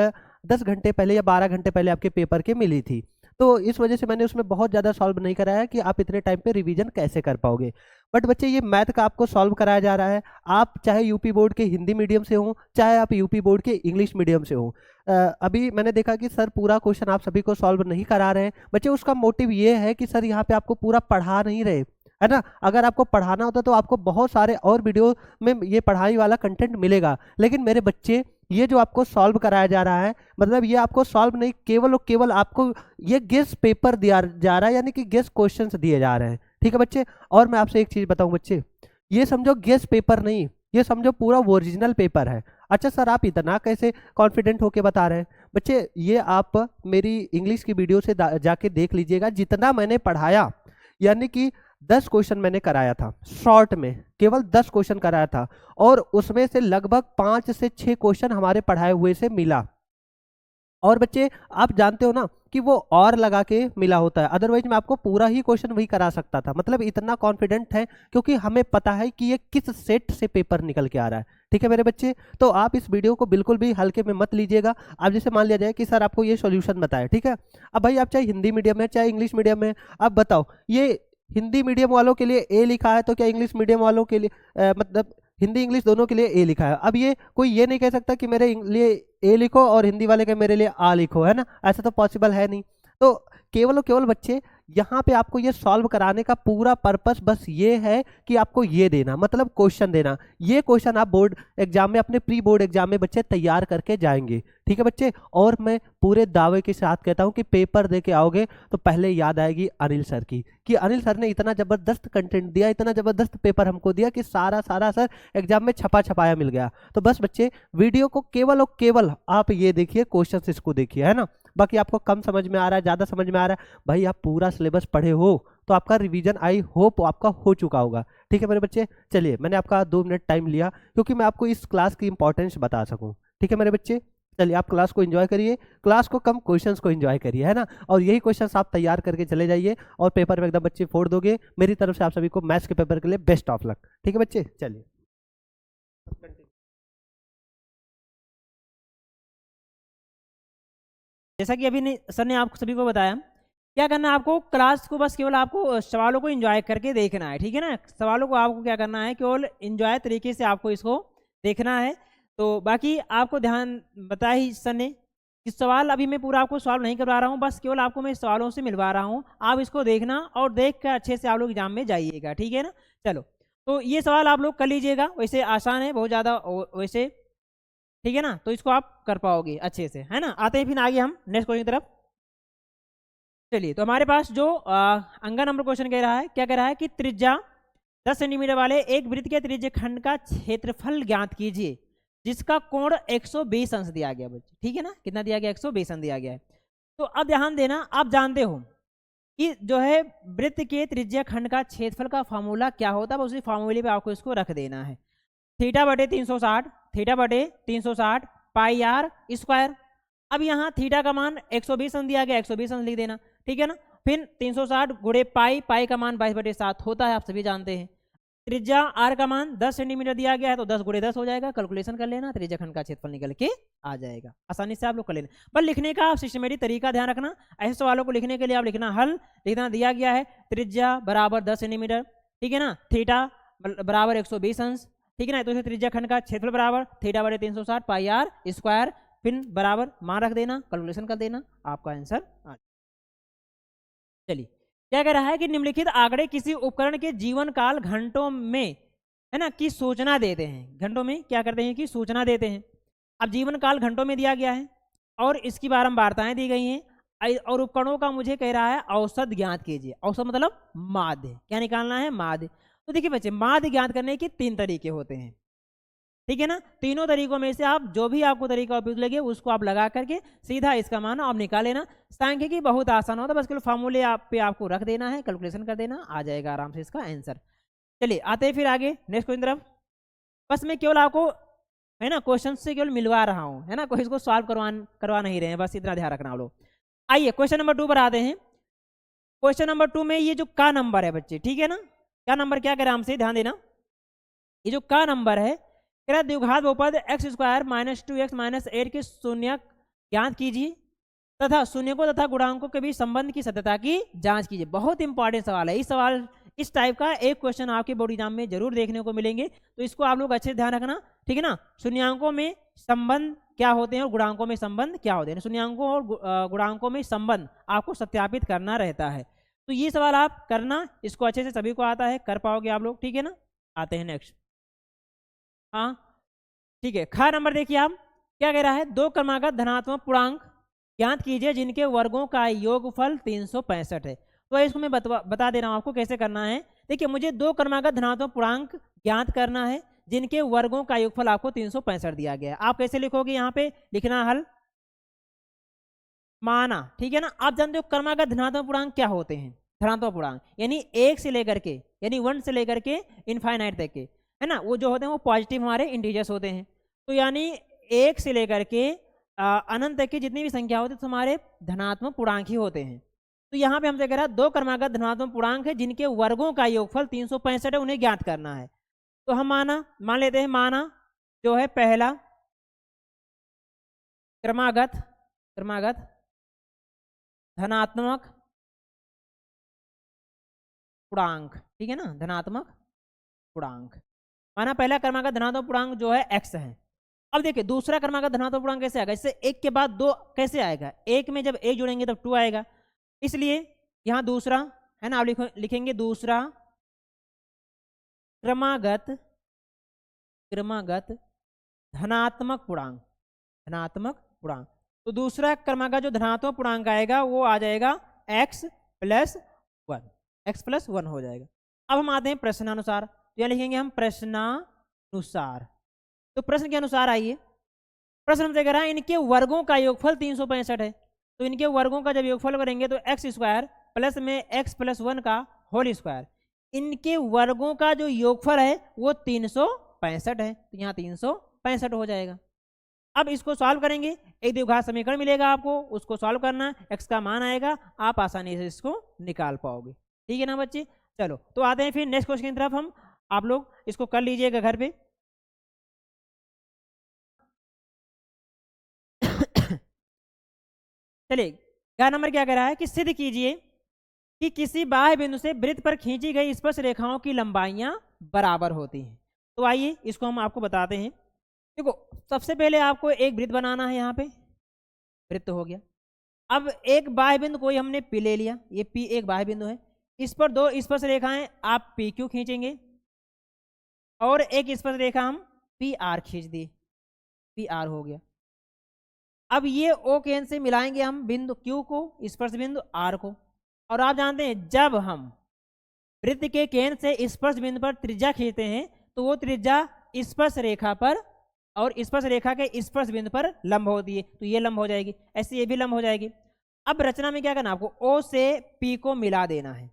10 घंटे पहले या 12 घंटे पहले आपके पेपर के मिली थी, तो इस वजह से मैंने उसमें बहुत ज़्यादा सॉल्व नहीं कराया कि आप इतने टाइम पे रिवीजन कैसे कर पाओगे। बट बच्चे ये मैथ का आपको सॉल्व कराया जा रहा है, आप चाहे यूपी बोर्ड के हिंदी मीडियम से हो चाहे आप यूपी बोर्ड के इंग्लिश मीडियम से हो। अभी मैंने देखा कि सर पूरा क्वेश्चन आप सभी को सॉल्व नहीं करा रहे हैं बच्चे, उसका मोटिव ये है कि सर यहाँ पे आपको पूरा पढ़ा नहीं रहे, है ना। अगर आपको पढ़ाना होता तो आपको बहुत सारे और वीडियो में ये पढ़ाई वाला कंटेंट मिलेगा, लेकिन मेरे बच्चे ये जो आपको सॉल्व कराया जा रहा है, मतलब ये आपको सॉल्व नहीं, केवल और केवल आपको ये गेस पेपर दिया जा रहा है, यानी कि गेस क्वेश्चंस दिए जा रहे हैं, ठीक है बच्चे। और मैं आपसे एक चीज बताऊं बच्चे, ये समझो गेस पेपर नहीं, ये समझो पूरा ओरिजिनल पेपर है। अच्छा सर आप इतना कैसे कॉन्फिडेंट होके बता रहे हैं बच्चे, ये आप मेरी इंग्लिश की वीडियो से जाके देख लीजिएगा, जितना मैंने पढ़ाया यानी कि 10 क्वेश्चन मैंने कराया था शॉर्ट में, केवल 10 क्वेश्चन कराया था और उसमें से लगभग 5 से 6 क्वेश्चन हमारे पढ़ाए हुए से मिला। और बच्चे आप जानते हो ना कि वो और लगा के मिला होता है, अदरवाइज मैं आपको पूरा ही क्वेश्चन वही करा सकता था। मतलब इतना कॉन्फिडेंट है क्योंकि हमें पता है कि ये किस सेट से पेपर निकल के आ रहा है, ठीक है मेरे बच्चे। तो आप इस वीडियो को बिल्कुल भी हल्के में मत लीजिएगा। अब जैसे मान लिया जाए कि सर आपको ये सॉल्यूशन बताया, ठीक है, अब भाई आप चाहे हिंदी मीडियम है चाहे इंग्लिश मीडियम है, आप बताओ ये हिंदी मीडियम वालों के लिए ए लिखा है तो क्या इंग्लिश मीडियम वालों के लिए मतलब हिंदी इंग्लिश दोनों के लिए ए लिखा है। अब ये कोई ये नहीं कह सकता कि मेरे लिए ए लिखो और हिंदी वाले के मेरे लिए आ लिखो, है ना, ऐसा तो पॉसिबल है नहीं। तो केवल और केवल बच्चे यहाँ पे आपको ये सॉल्व कराने का पूरा पर्पस बस ये है कि आपको ये देना, मतलब क्वेश्चन देना। ये क्वेश्चन आप बोर्ड एग्जाम में, अपने प्री बोर्ड एग्जाम में बच्चे तैयार करके जाएंगे, ठीक है बच्चे। और मैं पूरे दावे के साथ कहता हूँ कि पेपर दे के आओगे तो पहले याद आएगी अनिल सर की, कि अनिल सर ने इतना जबरदस्त कंटेंट दिया, इतना जबरदस्त पेपर हमको दिया कि सारा सर एग्जाम में छपा छपाया मिल गया। तो बस बच्चे वीडियो को केवल और केवल आप ये देखिए, क्वेश्चन इसको देखिए, है ना। बाकी आपको कम समझ में आ रहा है ज़्यादा समझ में आ रहा है, भाई आप पूरा सिलेबस पढ़े हो तो आपका रिवीजन आई होप आपका हो चुका होगा, ठीक है मेरे बच्चे। चलिए मैंने आपका 2 मिनट टाइम लिया क्योंकि मैं आपको इस क्लास की इंपॉर्टेंस बता सकूं, ठीक है मेरे बच्चे। चलिए आप क्लास को एंजॉय करिए, क्लास को कम क्वेश्चंस को एंजॉय करिए, है ना। और यही क्वेश्चंस आप तैयार करके चले जाइए और पेपर में एकदम बच्चे फोड़ दोगे। मेरी तरफ से आप सभी को मैथ्स के पेपर के लिए बेस्ट ऑफ लक, ठीक है बच्चे। चलिए जैसा कि अभी सर ने आपको सभी को बताया, क्या करना है आपको, क्लास को बस केवल आपको सवालों को एंजॉय करके देखना है, ठीक है ना। सवालों को आपको क्या करना है, केवल एंजॉय तरीके से आपको इसको देखना है। तो बाकी आपको ध्यान बताया ही सर ने कि सवाल अभी मैं पूरा आपको सॉल्व नहीं करवा रहा हूँ, बस केवल आपको मैं सवालों से मिलवा रहा हूँ। आप इसको देखना और देख कर अच्छे से आप लोग एग्जाम में जाइएगा, ठीक है ना। चलो तो ये सवाल आप लोग कर लीजिएगा, वैसे आसान है बहुत ज़्यादा वैसे, ठीक है ना। तो इसको आप कर पाओगे अच्छे से, है ना। आते हैं फिर आगे हम नेक्स्ट क्वेश्चन की तरफ। चलिए तो हमारे पास जो अंगा नंबर क्वेश्चन कह रहा है, क्या कह रहा है कि त्रिज्या 10 सेंटीमीटर वाले एक वृत्त के त्रिज्य खंड का क्षेत्रफल ज्ञात कीजिए जिसका कोण 120 अंश दिया गया बच्चे, ठीक है ना। कितना दिया गया, 120 अंश दिया गया है। तो अब ध्यान देना, आप जानते हो कि जो है वृत्त के त्रिज्या खंड का क्षेत्रफल का फार्मूला क्या होता है, उसी फार्मूले पे आपको इसको रख देना है। थीटा बटे 360, थीटा बटे 360 पाई आर स्क्वायर। अब यहाँ थीटा का मान 120 अंश दिया गया, 120 अंश लिख देना। ठीक है ना। फिर 360 गुणे पाई, पाई का मान 22/7 होता है, आप सभी जानते हैं। त्रिज्या आर का मान 10 सेंटीमीटर दिया गया है, तो 10 गुणे 10 हो जाएगा, कैलकुलेशन कर लेना, त्रिज्या खंड का क्षेत्रफल निकल के आ जाएगा, आसानी से आप लोग कर लेना। पर लिखने का आप सिस्टमेटिक तरीका ध्यान रखना, ऐसे सवालों को लिखने के लिए आप लिखना हल लिखना दिया गया है, त्रिज्या बराबर 10 सेंटीमीटर, ठीक है ना, थीटा बराबर 120 अंश, ठीक है ना, तो इसे त्रिज्या खंड का क्षेत्रफल बराबर थीटा बटे 360 पाई आर स्क्वायर, फिर बराबर मान रख देना, कैलकुलेशन कर देना, आपका आंसर आ। चलिए क्या कह रहा है कि निम्नलिखित आंकड़े किसी उपकरण के जीवन काल घंटों में, है ना, की सूचना देते हैं। घंटों में क्या करते हैं कि सूचना देते हैं। अब जीवन काल घंटों में दिया गया है और इसकी बारंबारताएं दी गई हैं, और उपकरणों का मुझे कह रहा है औसत ज्ञात कीजिए। औसत मतलब माध्य, क्या निकालना है, माध्य। तो देखिए बच्चे, माध्य ज्ञात करने के 3 तरीके होते हैं, ठीक है ना। तीनों तरीकों में से आप जो भी आपको तरीका उपयुक्त लगे उसको आप लगा करके सीधा इसका मान आप निकाल लेना। सांख्यिकी बहुत आसान होता है, बस केवल फार्मूले आप पे आपको रख देना है, कैलकुलेशन कर देना, आ जाएगा आराम से इसका आंसर। चलिए आते हैं फिर आगे नेक्स्ट क्वेश्चन तरफ। बस मैं केवल आपको, है ना, क्वेश्चन से केवल मिलवा रहा हूँ, है ना, कोई इसको सॉल्व करवा नहीं रहे हैं, बस इतना ध्यान रखना आप लोग। आइए क्वेश्चन नंबर 2 पर आते हैं। क्वेश्चन नंबर 2 में ये जो का नंबर है बच्चे, ठीक है ना, क्या नंबर क्या करें हमसे ध्यान देना। ये जो का नंबर है, द्विघात बहुपद x square minus 2x minus 8 के शून्य ज्ञात कीजिए तथा शून्यकों तथा गुणांकों के बीच संबंध की सत्यता की जांच कीजिए। बहुत इंपॉर्टेंट सवाल है। इस टाइप का एक क्वेश्चन आपके बोर्ड एग्जाम में जरूर देखने को मिलेंगे, तो इसको आप लोग अच्छे से ध्यान रखना, ठीक है ना। शून्यांकों में संबंध क्या होते हैं और गुणांकों में संबंध क्या होते हैं, शून्यांकों और गुणांकों में संबंध आपको सत्यापित करना रहता है। तो ये सवाल आप करना, इसको अच्छे से सभी को आता है, कर पाओगे आप लोग, ठीक है ना। आते हैं नेक्स्ट। हाँ ठीक है, खा नंबर देखिए आप क्या कह रहा है, 2 क्रमागत धनात्मक पूर्णांक ज्ञात कीजिए जिनके वर्गों का योगफल 365 है। तो इसको मैं बता दे रहा हूँ आपको कैसे करना है। देखिए मुझे 2 क्रमागत धनात्मक पूर्णांक ज्ञात करना है जिनके वर्गों का योगफल आपको 365 दिया गया है। आप कैसे लिखोगे, यहाँ पे लिखना हल माना, ठीक है ना। आप जानते हो क्रमागत धनात्मक पूर्णांक क्या होते हैं, धनात्मक पूर्णांक यानी 1 से लेकर के, यानी 1 से लेकर के इनफाइनाइट तक के, है ना, वो जो होते हैं वो पॉजिटिव हमारे इंटीजर्स होते हैं। तो यानी 1 से लेकर के अनंत तक की जितनी भी संख्या होती है तो हमारे धनात्मक पूर्णांक ही होते हैं। तो यहाँ पे हमसे कह रहा है 2 क्रमागत धनात्मक पूर्णांक है जिनके वर्गों का योगफल 365 है, उन्हें ज्ञात करना है। तो हम मान लेते हैं, माना जो है पहला क्रमागत धनात्मक पूर्णांक, ठीक है ना, धनात्मक पूर्णांक माना पहला क्रमागत धनात्मक पूर्णांक जो है x है। अब देखिए दूसरा क्रमागत धनात्मक पूर्णांक कैसे आएगा, इससे 1 के बाद 2 कैसे आएगा, 1 में जब 1 जुड़ेंगे तब 2 आएगा, इसलिए यहाँ दूसरा, है ना, आप लिखेंगे दूसरा क्रमागत धनात्मक पूर्णांक। तो दूसरा क्रमागत जो धनात्मक पूर्णांक आएगा वो आ जाएगा x + 1 हो जाएगा। अब हम आते हैं प्रश्नानुसार, तो यहाँ लिखेंगे हम प्रश्नानुसार। तो प्रश्न के अनुसार आइए, प्रश्न हमसे कह रहा है इनके वर्गों का योगफल 365 है। तो इनके वर्गों का जब योगफल करेंगे तो x स्क्वायर प्लस में x + 1 का होल स्क्वायर, इनके वर्गों का जो योगफल है वो 365 है, तो यहाँ 365 हो जाएगा। अब इसको सॉल्व करेंगे, एक द्विघात समीकरण मिलेगा आपको, उसको सॉल्व करना, x का मान आएगा, आप आसानी से इसको निकाल पाओगे, ठीक है ना बच्चे। चलो तो आते हैं फिर नेक्स्ट क्वेश्चन की तरफ, हम आप लोग इसको कर लीजिएगा घर पे। चलिए क्या नंबर क्या कह रहा है कि सिद्ध कीजिए कि किसी बाह्य बिंदु से वृत्त पर खींची गई स्पर्श रेखाओं की लंबाइयां बराबर होती हैं। तो आइए इसको हम आपको बताते हैं। देखो सबसे पहले आपको एक वृत्त बनाना है, यहाँ पे वृत्त हो गया। अब एक बाह्य बिंदु कोई हमने P ले लिया, ये P एक बाह्य बिंदु है, इस पर 2 स्पर्श रेखाएं आप PQ खींचेंगे और एक स्पर्श रेखा हम PR खींच दी, PR हो गया। अब ये O केंद्र से मिलाएंगे हम बिंदु Q को, स्पर्श बिंदु R को, और आप जानते हैं जब हम वृत्त के केंद्र से स्पर्श बिंदु पर त्रिज्या खींचते हैं तो वो त्रिज्या स्पर्श रेखा पर और स्पर्श रेखा के स्पर्श बिंदु पर लंब होती है, तो ये लंब हो जाएगी, ऐसे ये भी लंब हो जाएगी। अब रचना में क्या करना, आपको O से P को मिला देना है,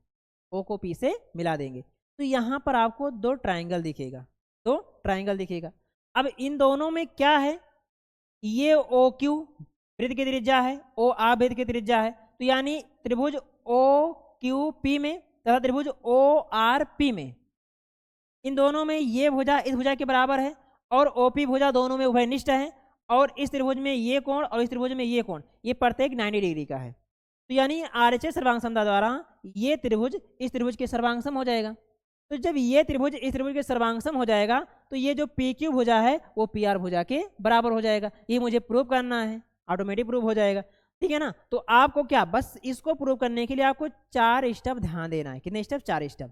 O को P से मिला देंगे तो यहाँ पर आपको 2 ट्राइंगल दिखेगा। अब इन दोनों में क्या है, ये OQ वृत्त की त्रिज्या है, OR वृत्त की त्रिज्या है, तो तो यानी त्रिभुज ओ क्यू पी में तथा त्रिभुज ओ आर पी में, इन दोनों में ये भुजा इस भुजा के बराबर है और ओपी भुजा दोनों में उभयनिष्ठ है, और इस त्रिभुज में ये कोण और इस त्रिभुज में ये कोण, ये प्रत्येक 90 डिग्री का है। तो यानी आरएचएस सर्वांग समता द्वारा ये त्रिभुज इस त्रिभुज के सर्वांगसम हो जाएगा। तो जब ये त्रिभुज इस त्रिभुज के सर्वांगसम हो जाएगा तो ये जो पी क्यू भुजा है वो पी आर भुजा के बराबर हो जाएगा। ये मुझे प्रूव करना है, ऑटोमेटिक प्रूव हो जाएगा, ठीक है ना। तो आपको क्या, बस इसको प्रूव करने के लिए आपको 4 स्टेप ध्यान देना है। कितने स्टेप? 4 स्टेप।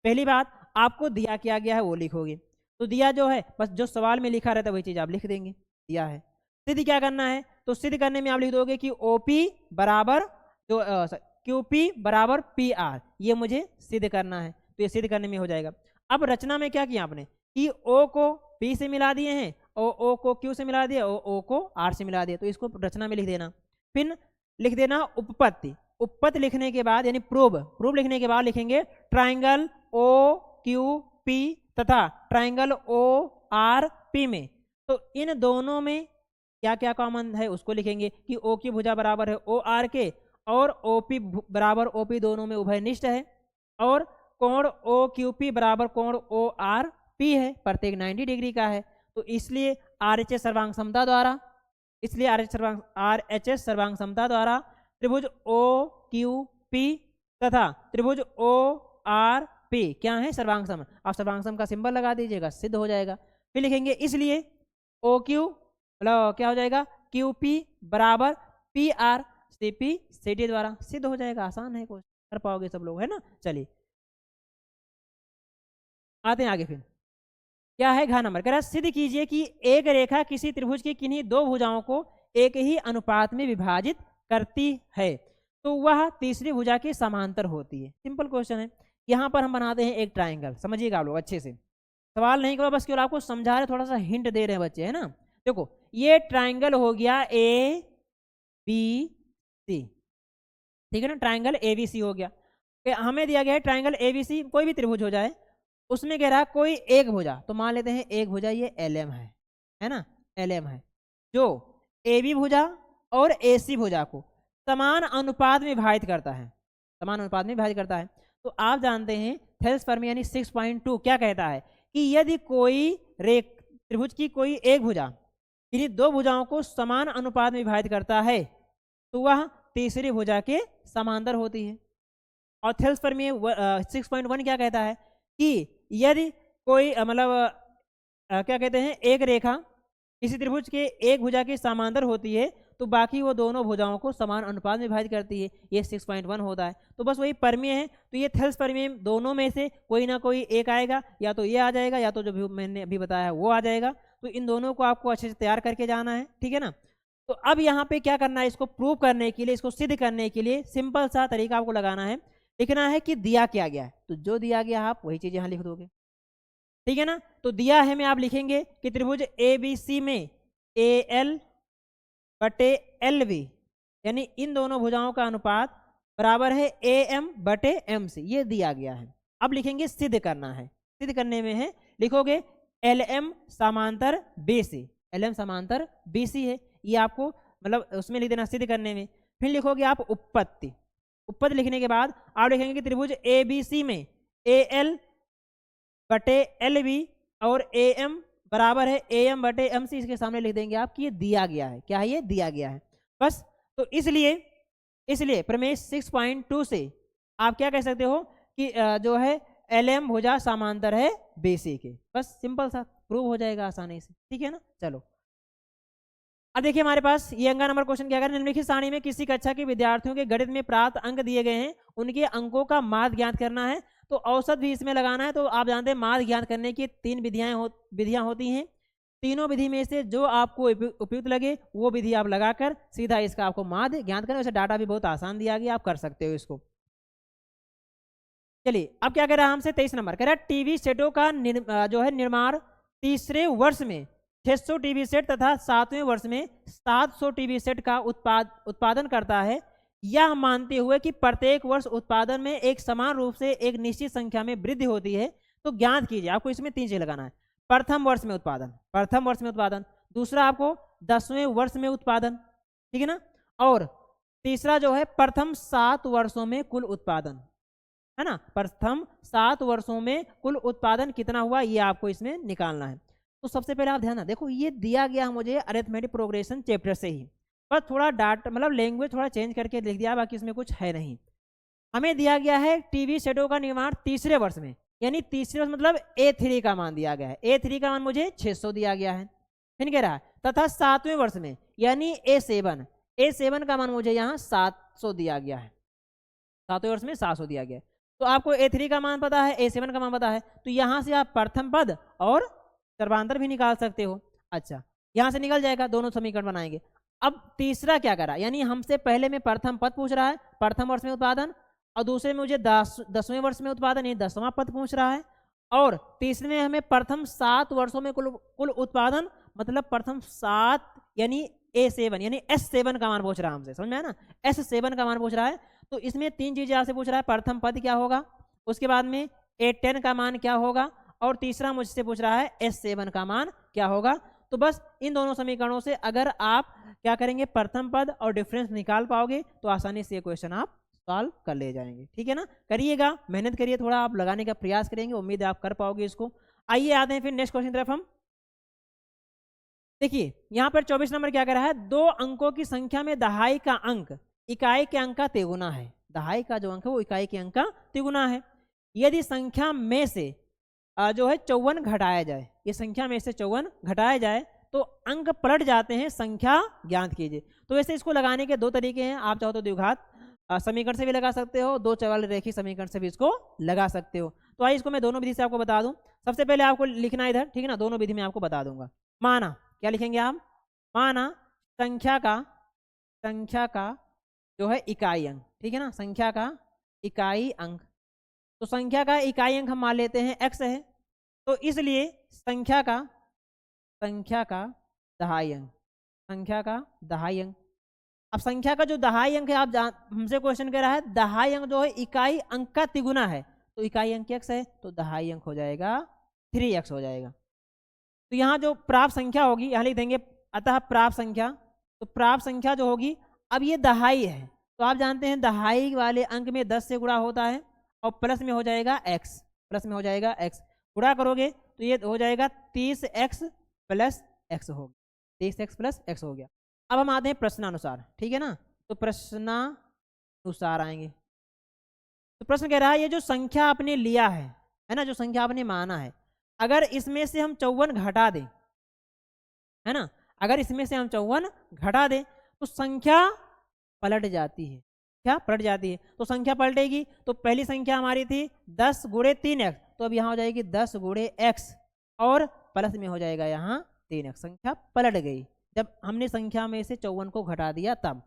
पहली बात, आपको दिया क्या गया है वो लिखोगे। तो दिया जो है बस जो सवाल में लिखा रहता है वही चीज आप लिख देंगे, दिया है। सिद्ध क्या करना है, तो सिद्ध करने में आप लिख दोगे कि ओपी बराबर जो क्यूपी बराबर पी आर, ये मुझे सिद्ध करना है। तो ये सिद्ध करने में हो जाएगा। अब रचना में क्या किया आपने कि ओ को पी से मिला दिए हैं और ओ को क्यू से मिला दिया और ओ को आर से मिला दिया। तो इसको रचना में लिख देना। फिर लिख देना उपपत्ति। उपपत्ति लिखने के बाद यानी प्रूव लिखने के बाद लिखेंगे ट्राइंगल ओ क्यू पी तथा ट्राइंगल ओ आर पी में। तो इन दोनों में क्या क्या कॉमन है उसको लिखेंगे कि ओ की भुजा बराबर है ओ आर के और ओ पी बराबर ओ पी, दोनों में उभयनिष्ठ है, और कोण ओ क्यू पी बराबर कोण ओ आर पी है, प्रत्येक 90 डिग्री का है। तो इसलिए आरएचएस सर्वांग समता द्वारा आरएचएस सर्वांग समता द्वारा त्रिभुज ओ क्यू पी तथा त्रिभुज ओ आर पी क्या है? सर्वांग सम। आप सर्वांग सम का सिंबल लगा दीजिएगा, सिद्ध हो जाएगा। फिर लिखेंगे इसलिए ओ क्यू मतलब क्या हो जाएगा, क्यू पी बराबर P R C P C D द्वारा, सिद्ध हो जाएगा। आसान है, कुछ कर पाओगे सब लोग, है ना। चलिए आते हैं आगे। फिर क्या है, घ नंबर, कह रहा सिद्ध कीजिए कि एक रेखा किसी त्रिभुज की किन्हीं दो भुजाओं को एक ही अनुपात में विभाजित करती है तो वह तीसरी भुजा के समांतर होती है। सिंपल क्वेश्चन है। यहाँ पर हम बनाते हैं एक ट्राइंगल, समझिएगा आप लोग अच्छे से, सवाल नहीं करो, बस केवल आपको समझा रहे, थोड़ा सा हिंट दे रहे हैं बच्चे, है ना। देखो ये ट्राइंगल हो गया ए बी सी, ठीक है ना, ट्राइंगल ए बी सी हो गया। हमें दिया गया है ट्राइंगल ए बी सी, कोई भी त्रिभुज हो जाए, उसमें कह रहा है कोई एक भुजा, तो मान लेते हैं एक भुजा ये एल एम है ना, एल एम है, जो ए बी भुजा और ए सी भुजा को समान अनुपात में विभाजित करता है, समान अनुपात में विभाजित करता है। तो आप जानते हैं थेल्स फर्मी यानी 6.2 क्या कहता है कि यदि कोई त्रिभुज की कोई एक भुजा इन्हीं दो भुजाओं को समान अनुपात में विभाजित करता है तो वह तीसरी भुजा के समांतर होती है। और थेल्स फर्मी 6.1 क्या कहता है कि यदि कोई क्या कहते हैं, एक रेखा किसी त्रिभुज के एक भुजा के समांतर होती है तो बाकी वो दोनों भुजाओं को समान अनुपात में विभाजित करती है, ये 6.1 होता है। तो बस वही परमेय है। तो ये थेल्स परमेय दोनों में से कोई ना कोई एक आएगा, या तो ये आ जाएगा या तो जो मैंने अभी बताया है वो आ जाएगा। तो इन दोनों को आपको अच्छे से तैयार करके जाना है, ठीक है ना। तो अब यहाँ पे क्या करना है, इसको प्रूव करने के लिए, इसको सिद्ध करने के लिए सिंपल सा तरीका आपको लगाना है, लिखना है कि दिया क्या गया है। तो जो दिया गया आप वही चीज यहाँ लिख दोगे, ठीक है ना। तो दिया है में आप लिखेंगे कि त्रिभुज ए बी सी में ए एल बटे एल बी यानी इन दोनों भुजाओं का अनुपात बराबर है ए एम बटे एम सी, ये दिया गया है। अब लिखेंगे सिद्ध करना है। सिद्ध करने में है लिखोगे एल एम समांतर बी सी, एल एम समांतर बी सी है, ये आपको मतलब उसमें लिख देना सिद्ध करने में। फिर लिखोगे आप उपपत्ति। उपपत्ति लिखने के बाद आप लिखेंगे कि त्रिभुज ए बी सी में ए एल बटे एल बी और ए एम बराबर है ए एम बटे एम सी, इसके सामने लिख देंगे आप कि ये दिया गया है। क्या है? ये दिया गया है बस। तो इसलिए प्रमेय 6.2 से आप क्या कह सकते हो कि जो है एल एम भुजा समांतर है बी सी के, बस सिंपल सा प्रूव हो जाएगा आसानी से, ठीक है ना। चलो अब देखिए हमारे पास ये अंगा नंबर क्वेश्चन क्या कर, निम्नलिखित सारणी में किसी कक्षा के विद्यार्थियों के गणित में प्राप्त अंक दिए गए हैं, उनके अंकों का माध्य ज्ञात करना है। तो औसत भी इसमें लगाना है। तो आप जानते हैं माध्य ज्ञात करने की 3 विधियां होती हैं। तीनों विधि में से जो आपको उपयुक्त लगे वो विधि आप लगाकर सीधा इसका आपको माध्य ज्ञात करें। वैसे डाटा भी बहुत आसान दिया गया, आप कर सकते हो इसको। चलिए अब क्या कह रहा है हमसे 23 नंबर, कह रहा है टीवी सेटों का जो है निर्माण तीसरे वर्ष में 600 टीवी सेट तथा 7वें वर्ष में 700 टीवी सेट का उत्पादन करता है, यह मानते हुए कि प्रत्येक वर्ष उत्पादन में एक समान रूप से एक निश्चित संख्या में वृद्धि होती है। तो ज्ञात कीजिए, आपको इसमें 3 चीज लगाना है। प्रथम वर्ष में उत्पादन, दूसरा आपको 10वें वर्ष में उत्पादन, ठीक है ना, और तीसरा जो है प्रथम 7 वर्षों में कुल उत्पादन, है ना, प्रथम 7 वर्षों में कुल उत्पादन कितना हुआ ये आपको इसमें निकालना है। तो सबसे पहले आप ध्यान ना देखो, ये दिया गया मुझे अरिथमेटिक प्रोग्रेशन चैप्टर से ही, पर थोड़ा डाटा मतलब लैंग्वेज थोड़ा चेंज करके लिख दिया, बाकी इसमें कुछ है नहीं। हमें दिया गया है टीवी सेटों का निर्माण तीसरे वर्ष में, यानी तीसरे वर्ष मतलब A3 का मान दिया गया है। A3 का मान मुझे 600 दिया गया है, फिर कह रहा है तथा 7वें वर्ष में यानी A7 का मान मुझे यहाँ 700 दिया गया है, 7वें वर्ष में 700 दिया गया है। तो आपको A3 का मान पता है, A7 का मान पता है, तो यहाँ से आप प्रथम पद और सर्वांतर भी निकाल सकते हो। अच्छा, यहाँ से निकल जाएगा, दोनों समीकरण बनाएंगे। अब तीसरा क्या करा, यानी हमसे पहले में प्रथम पद पूछ रहा है, प्रथम वर्ष में उत्पादन, और दूसरे में मुझे 10वें वर्ष में उत्पादन, ये 10वां पद पूछ रहा है, और तीसरे में हमें प्रथम 7 वर्षों में कुल उत्पादन मतलब प्रथम 7 यानी A7 यानी S7 का मान पूछ रहा है हमसे, समझ में आया ना, S7 का मान पूछ रहा है। तो इसमें 3 चीजें आपसे पूछ रहा है, प्रथम पद क्या होगा, उसके बाद में A10 का मान क्या होगा, और तीसरा मुझसे पूछ रहा है S7 का मान क्या होगा। तो बस इन दोनों समीकरणों से अगर आप क्या करेंगे, प्रथम पद और डिफरेंस निकाल पाओगे तो आसानी से ये क्वेश्चन आप सॉल्व कर ले जाएंगे। ठीक है ना, करिएगा, मेहनत करिए, थोड़ा आप लगाने का प्रयास करेंगे, उम्मीद है आप कर पाओगे इसको। आइए आते हैं फिर नेक्स्ट क्वेश्चन तरफ हम। देखिए यहाँ पर 24 नंबर क्या कर रहा है, 2 अंकों की संख्या में दहाई का अंक इकाई के अंक का तिगुना है। दहाई का जो अंक है वो इकाई के अंक का तिगुना है। यदि संख्या में से जो है 54 घटाया जाए, ये संख्या में से 54 घटाया जाए तो अंक पलट जाते हैं, संख्या ज्ञात कीजिए। तो वैसे इसको लगाने के 2 तरीके हैं, आप चाहो तो द्विघात समीकरण से भी लगा सकते हो, 2 चर वाले रेखीय समीकरण से भी इसको लगा सकते हो। तो आइए इसको मैं दोनों विधि से आपको बता दूं। सबसे पहले आपको लिखना है इधर, ठीक है ना, दोनों विधि में आपको बता दूंगा। माना क्या लिखेंगे आप, माना संख्या का जो है इकाई अंक, ठीक है ना, संख्या का इकाई अंक, तो संख्या का इकाई अंक हम मान लेते हैं x है, तो इसलिए संख्या का दहाई अंक, संख्या का दहाई अंक। अब संख्या का जो दहाई अंक है, आप हमसे क्वेश्चन कर रहा है दहाई अंक जो है इकाई अंक का तिगुना है, तो इकाई अंक x है तो दहाई अंक हो जाएगा 3x हो जाएगा। तो यहाँ जो प्राप्त संख्या होगी यहाँ लिख देंगे, अतः प्राप्त संख्या, तो प्राप्त संख्या जो होगी, अब ये दहाई है तो आप जानते हैं दहाई वाले अंक में 10 से गुणा होता है और प्लस में हो जाएगा x, प्लस में हो जाएगा x, गुणा करोगे तो ये हो जाएगा 30x प्लस x होगा, 30x प्लस x हो गया। अब हम आते हैं प्रश्नानुसार, ठीक है ना, तो प्रश्नानुसार आएंगे। तो प्रश्न कह रहा है ये जो संख्या आपने लिया है ना, जो संख्या आपने माना है, अगर इसमें से हम 54 घटा दें, है ना, अगर इसमें से हम 54 घटा दें तो संख्या पलट जाती है, क्या पलट जाती है, तो संख्या पलटेगी। तो पहली संख्या हमारी थी 10 गुणे 3x, तो अब यहाँ हो जाएगी 10 गुणे x और प्लस में हो जाएगा यहाँ 3x, संख्या पलट गई जब हमने संख्या में से 54 को घटा दिया तब।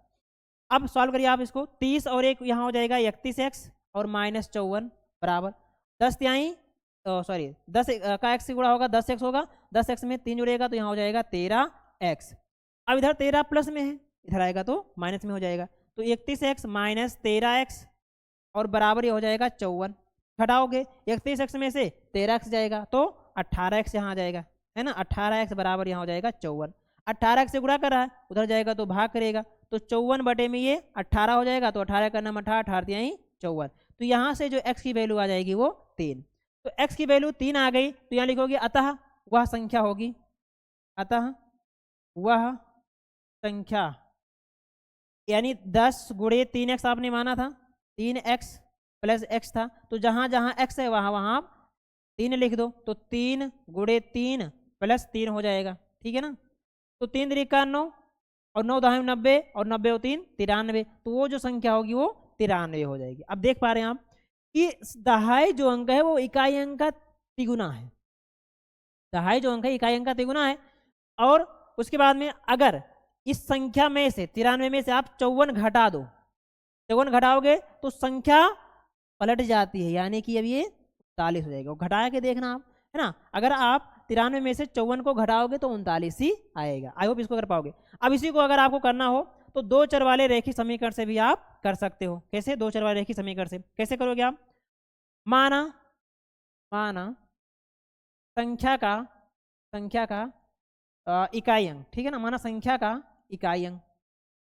अब सॉल्व करिए आप इसको, 30 और 1 यहाँ हो जाएगा 31x और माइनस 54 बराबर 10 तिहाई, सॉरी 10 का x से गुणा होगा 10x होगा, 10x में 3 जुड़ेगा तो यहाँ हो जाएगा 13x। अब इधर 13 प्लस में है, इधर आएगा तो माइनस में हो जाएगा, तो 31x माइनस 13x और बराबर ये हो जाएगा 54। घटाओगे 31x में से 13x जाएगा तो 18x यहाँ आ जाएगा, है ना, 18x बराबर यहाँ हो जाएगा 54। 18x से गुणा कर रहा है, उधर जाएगा तो भाग करेगा, तो 54 बटे में ये 18 हो जाएगा, तो 18 का नाम 18 यहीं 54। तो यहाँ से जो x की वैल्यू आ जाएगी वो 3, तो x की वैल्यू 3 आ गई, तो यहाँ लिखोगे अतः वह संख्या होगी, अतः वह संख्या, यानी 10 गुणे 3x आपने माना था, 3x प्लस x था, तो जहाँ जहाँ x है वहाँ वहाँ आप 3 लिख दो, तो 3 गुणे 3 प्लस 3 हो जाएगा, ठीक है ना। तो 3 3 9 और 9 10 90 और 90 और 3 93, तो वो जो संख्या होगी वो 93 हो जाएगी। अब देख पा रहे हैं आप कि दहाई जो अंक है वो इकाई अंक का तिगुना है, दहाई जो अंक है इकाई अंक का तिगुना है। और उसके बाद में अगर इस संख्या में से 93 में से आप 54 घटा दो, 54 घटाओगे तो संख्या पलट जाती है, यानी कि अब ये 39 हो जाएगा। घटा के देखना आप, है ना, अगर आप 93 में से 54 को घटाओगे तो 39 ही आएगा। आई होप इसको कर पाओगे। अब इसी को अगर आपको करना हो तो 2 चर वाले रेखीय समीकरण से भी आप कर सकते हो। कैसे? 2 चर वाले रेखीय समीकरण से कैसे करोगे आप? माना संख्या का इकाई अंक, ठीक है ना, माना संख्या का इकाई अंक,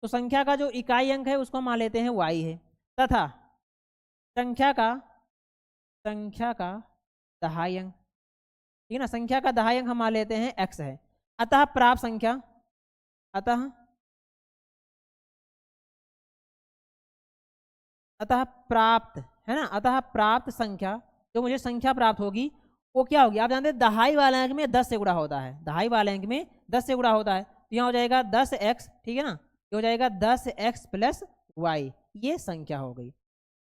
तो संख्या का जो इकाई अंक है उसको हम मान लेते हैं y है, तथा संख्या का दहाई अंक, ठीक है ना, संख्या का दहाई अंक हम मान लेते हैं x है। अतः प्राप्त संख्या, अतः प्राप्त है ना, अतः प्राप्त संख्या, जो मुझे संख्या प्राप्त होगी वो क्या होगी, आप जानते हैं दहाई वाले अंक में 10 से गुणा होता है, दहाई वाले अंक में 10 से गुणा होता है, तो यहाँ हो जाएगा 10x, ठीक है ना, ये हो जाएगा 10x प्लस y, ये संख्या हो गई।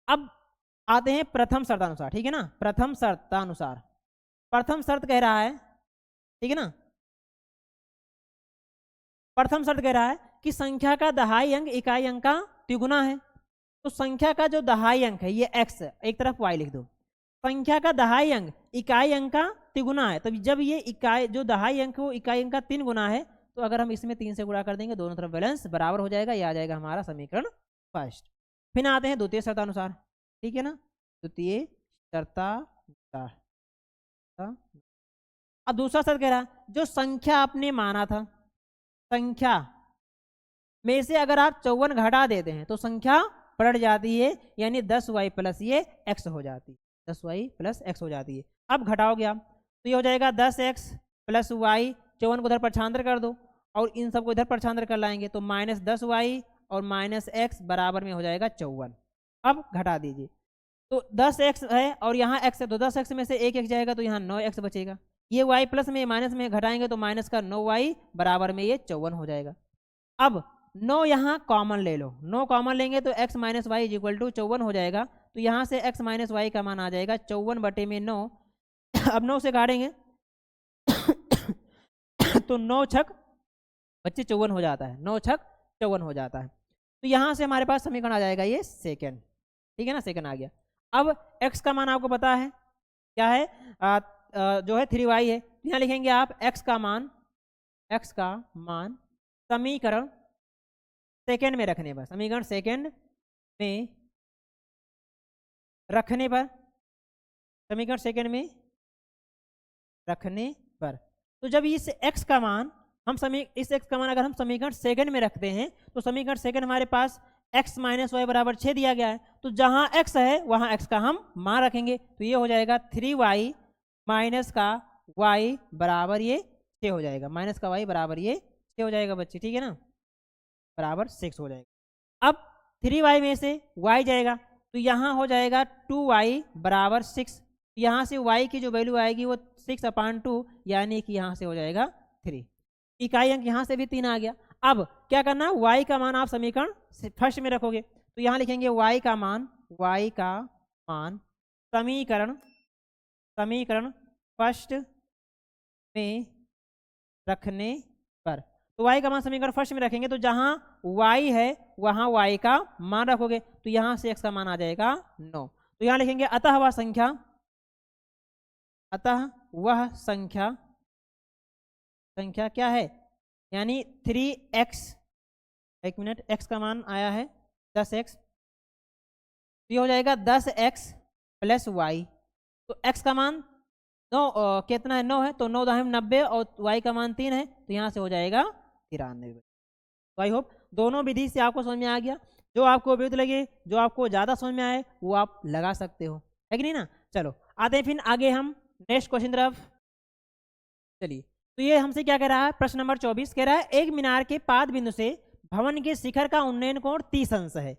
अब आते हैं प्रथम शर्तानुसार, ठीक है ना, प्रथम शर्तानुसार, प्रथम शर्त कह रहा है, ठीक है ना, प्रथम शर्त कह रहा है कि संख्या का दहाई अंक इकाई अंक का तिगुना है। तो संख्या का जो दहाई अंक है ये x, एक तरफ y लिख दो, संख्या का दहाई अंक इकाई अंक का तिगुना है, तब जब ये इकाई जो दहाई अंक वो इकाई अंक का 3 गुना है, तो अगर हम इसमें 3 से गुणा कर देंगे दोनों तरफ बैलेंस बराबर हो जाएगा, ये आ जाएगा हमारा समीकरण फर्स्ट। फिर आते हैं द्वितीय शर्तानुसार, ठीक है ना, द्वितीय शर्तानुसार। अब दूसरा शर्त कह रहा है जो संख्या आपने माना था, संख्या में से अगर आप 54 घटा देते हैं तो संख्या पलट जाती है, यानी 10y प्लस ये x हो जाती है, 10y प्लस x हो जाती है। अब घटाओगे आप तो ये हो जाएगा 10x प्लस y, 54 को उधर पक्षांतर कर दो और इन सबको इधर पक्षांतर कर लाएंगे, तो माइनस 10y और माइनस x बराबर में हो जाएगा 54। अब घटा दीजिए, तो 10x है और यहाँ x है, तो 10x में से एक x जाएगा तो यहाँ 9x बचेगा, ये y प्लस में माइनस में घटाएंगे तो माइनस का 9y बराबर में ये 54 हो जाएगा। अब 9 यहाँ कॉमन ले लो, 9 कॉमन लेंगे तो x minus y is equal to 54 हो जाएगा, तो यहाँ से x माइनस वाई का मान आ जाएगा 54 बटे में 9। अब 9 से काटेंगे तो 9 छक बच्चे 54 हो जाता है, 9 छक 54 हो जाता है, तो यहाँ से हमारे पास समीकरण आ जाएगा ये सेकेंड, ठीक है ना, सेकेंड आ गया। अब x का मान आपको पता है क्या है, जो है 3y है, यहाँ लिखेंगे आप x का मान समीकरण सेकेंड में रखने पर, समीकरण सेकेंड में रखने पर, समीकरण सेकेंड में रखने पर, तो जब इस x का मान हम इस x का मान अगर हम समीकरण सेकेंड में रखते हैं तो समीकरण सेकेंड हमारे पास x माइनस वाई बराबर 6 दिया गया है, तो जहां x है वहां x का हम मान रखेंगे, तो ये हो जाएगा 3y माइनस का y बराबर ये 6 हो जाएगा, माइनस का y बराबर ये 6 हो जाएगा बच्चे, ठीक है ना, बराबर 6 हो जाएगा। अब 3y में से y जाएगा तो यहाँ हो जाएगा 2y बराबर 6, यहाँ से y की जो वैल्यू आएगी वो 6/2, यानी कि यहाँ से हो जाएगा 3, इकाई अंक यहाँ से भी 3 आ गया। अब क्या करना, y का मान आप समीकरण फर्स्ट में रखोगे, तो यहाँ लिखेंगे y का मान समीकरण फर्स्ट में रखने पर, तो y का मान समीकरण फर्स्ट में रखेंगे तो जहां y है वहां y का मान रखोगे, तो यहां से x का मान आ जाएगा 9, तो यहां लिखेंगे अतः वह संख्या क्या है, यानी 3x, एक मिनट, x का मान आया है 10x, ये हो जाएगा 10x प्लस y, तो x का मान 9 कितना है, 9 है, तो 9 दाहिम 90 और y का मान 3 है, तो यहाँ से हो जाएगा 93। तो आई होप दोनों विधि से आपको समझ में आ गया, जो आपको उपयुक्त लगे, जो आपको ज़्यादा समझ में आए वो आप लगा सकते हो, है कि नहीं ना। चलो आते हैं फिर आगे हम नेक्स्ट क्वेश्चन तरफ। चलिए, तो ये हमसे क्या कह रहा है, प्रश्न नंबर 24 कह रहा है एक मीनार के पाद बिंदु से भवन के शिखर का उन्नयन कोण 30 अंश है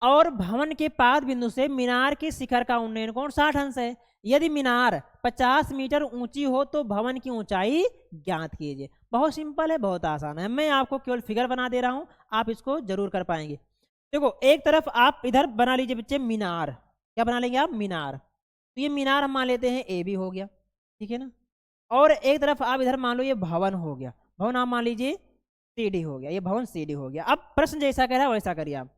और भवन के पाद बिंदु से मीनार के शिखर का उन्नयन कोण 60 अंश है। यदि मीनार 50 मीटर ऊंची हो तो भवन की ऊंचाई ज्ञात कीजिए। बहुत सिंपल है, बहुत आसान है, मैं आपको केवल फिगर बना दे रहा हूं, आप इसको जरूर कर पाएंगे। देखो एक तरफ आप इधर बना लीजिए बच्चे मीनार, क्या बना लेंगे आप, मीनार, तो ये मीनार हम मान लेते हैं ए बी हो गया, ठीक है ना, और एक तरफ आप इधर मान लो ये भवन हो गया, भवन आप मान लीजिए सी डी हो गया, ये भवन सी डी हो गया। अब प्रश्न जैसा कह रहा है वैसा करिए आप,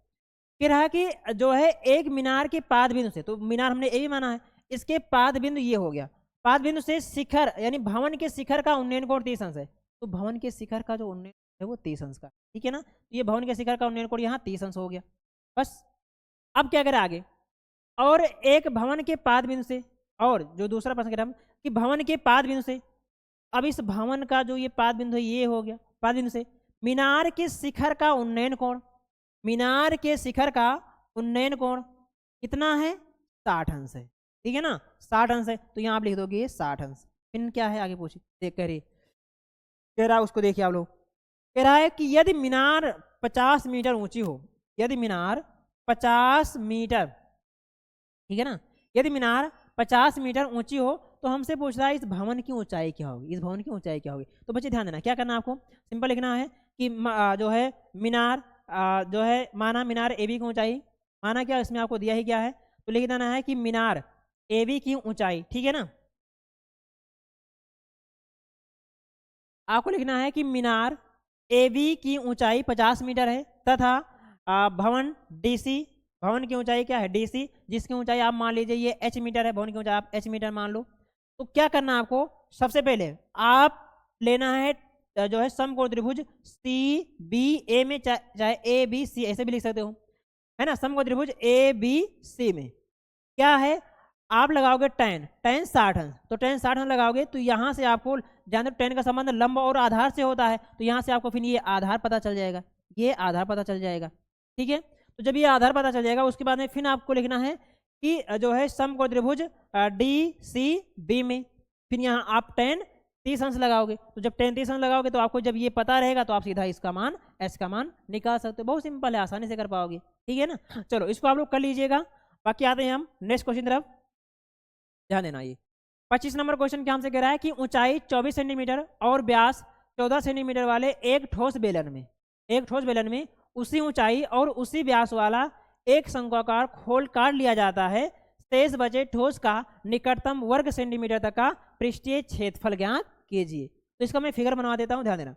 कह रहा है कि जो है एक मीनार के पाद बिंदु से, तो मीनार हमने ए भी माना है, इसके पाद बिंदु ये हो गया, पाद बिंदु से शिखर यानी भवन के शिखर का उन्नयन कोण 30 अंश है, तो भवन के शिखर का जो उन्नयन है वो 30 अंश का, ठीक है ना, ये भवन के शिखर का उन्नयन कोण यहाँ 30 अंश हो गया बस। अब क्या करें आगे, और एक भवन के पाद बिंदु से, और जो दूसरा प्रश्न कह रहा हम कि भवन के पाद बिंदु से, अब इस भवन का जो ये पाद बिंदु है ये हो गया, पाद बिंदु से मीनार के शिखर का उन्नयन कोण, मीनार के शिखर का उन्नयन कोण कितना है? 60 अंश है, ठीक है ना, 60 अंश है। तो यहाँ आप लिख दोगे 60 अंश। फिर क्या है आगे पूछिए, देख कह रहा है उसको देखिए आप लोग, कह रहा है कि यदि मीनार 50 मीटर ऊंची हो, यदि मीनार 50 मीटर, ठीक है ना, यदि मीनार 50 मीटर ऊंची हो तो हमसे पूछ रहा है इस भवन की ऊंचाई क्या होगी, इस भवन की ऊंचाई क्या होगी। तो बच्चे ध्यान देना, क्या करना है आपको, सिंपल लिखना है कि जो है मीनार जो है, माना मीनार एबी की ऊंचाई, माना क्या इसमें आपको दिया ही क्या है, तो लिख देना है कि मीनार एबी की ऊंचाई, ठीक है ना, आपको लिखना है कि मीनार एबी की ऊंचाई 50 मीटर है तथा भवन डीसी, भवन की ऊंचाई क्या है? डीसी, जिसकी ऊंचाई आप मान लीजिए ये एच मीटर है, भवन की ऊंचाई आप एच मीटर मान लो। तो क्या करना है आपको, सबसे पहले आप लेना है जो है समकोण त्रिभुज सी बी ए में, चाहे ए बी सी ऐसे भी लिख सकते हो, है ना, समकोण त्रिभुज ए बी सी में क्या है, आप लगाओगे tan, tan 60 अंश, तो tan 60 अंश लगाओगे तो यहाँ से आपको जानते हो tan का संबंध लंब और आधार से होता है, तो यहाँ से आपको फिर ये आधार पता चल जाएगा, ये आधार पता चल जाएगा, ठीक है। तो जब ये आधार पता चल जाएगा उसके बाद में फिर आपको लिखना है कि जो है समकोण त्रिभुज डी सी बी में, फिर यहाँ आप tan 30 अंश लगाओगे, तो जब tan 30 अंश लगाओगे तो आपको जब ये पता रहेगा तो आप सीधा इसका मान एस का मान निकाल सकते हो, बहुत सिंपल है, आसानी से कर पाओगे, ठीक है ना। चलो इसको आप लोग कर लीजिएगा। बाकी आते हैं हम नेक्स्ट क्वेश्चन तरफ, ध्यान देना। ये 25 नंबर क्वेश्चन क्या हमसे कह रहा है कि ऊंचाई 24 सेंटीमीटर और व्यास 14 सेंटीमीटर वाले एक ठोस बेलन में, एक ठोस बेलन में उसी ऊंचाई और उसी व्यास वाला एक शंक्वाकार खोल काट लिया जाता है, शेष बचे ठोस का निकटतम वर्ग सेंटीमीटर तक का पृष्ठीय क्षेत्रफल ज्ञात कीजिए। तो इसका मैं फिगर बनवा देता हूं, ध्यान देना।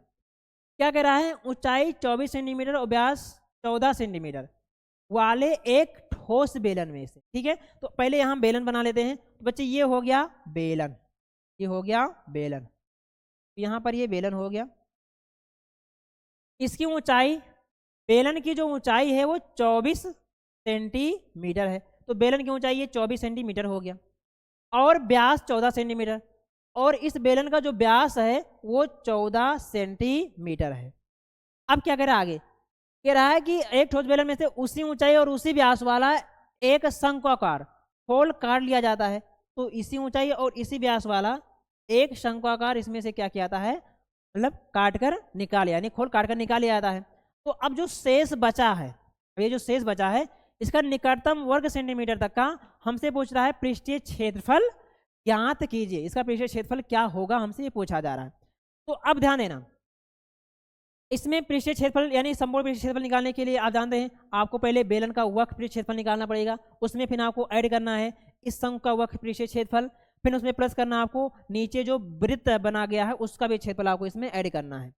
क्या कह रहा है, ऊंचाई 24 सेंटीमीटर और व्यास 14 सेंटीमीटर वाले एक ठोस बेलन में से, ठीक है। तो पहले यहां बेलन बना लेते हैं, तो बच्चे ये हो गया बेलन, ये हो गया बेलन, यहां पर ये बेलन हो गया, इसकी ऊंचाई, बेलन की जो ऊंचाई है वो 24 सेंटीमीटर है, तो बेलन की ऊंचाई ये 24 सेंटीमीटर हो गया, और व्यास 14 सेंटीमीटर, और इस बेलन का जो व्यास है वो 14 सेंटीमीटर है। अब क्या कह रहा है आगे, कह रहा है कि एक ठोस बेलन में से उसी ऊंचाई और उसी व्यास वाला एक शंक्वाकार खोल काट लिया जाता है, तो इसी ऊंचाई और इसी व्यास वाला एक शंक्वाकार इसमें से क्या किया जाता है, मतलब काट कर निकाल, यानी खोल काट कर निकाल लिया जाता है। तो अब जो शेष बचा है, ये जो शेष बचा है इसका निकटतम वर्ग सेंटीमीटर तक का हमसे पूछ रहा है पृष्ठीय क्षेत्रफल ज्ञात कीजिए, इसका पृष्ठीय क्षेत्रफल क्या होगा हमसे ये पूछा जा रहा है। तो अब ध्यान देना, इसमें पृष्ठीय क्षेत्रफल यानी संपूर्ण पृष्ठीय क्षेत्रफल निकालने के लिए आप जानते हैं आपको पहले बेलन का वक्र पृष्ठीय क्षेत्रफल निकालना पड़ेगा, उसमें फिर आपको ऐड करना है इस शंकु का वक्र पृष्ठीय क्षेत्रफल, फिर उसमें प्लस करना आपको नीचे जो वृत्त बना गया है उसका भी क्षेत्रफल आपको इसमें ऐड करना है।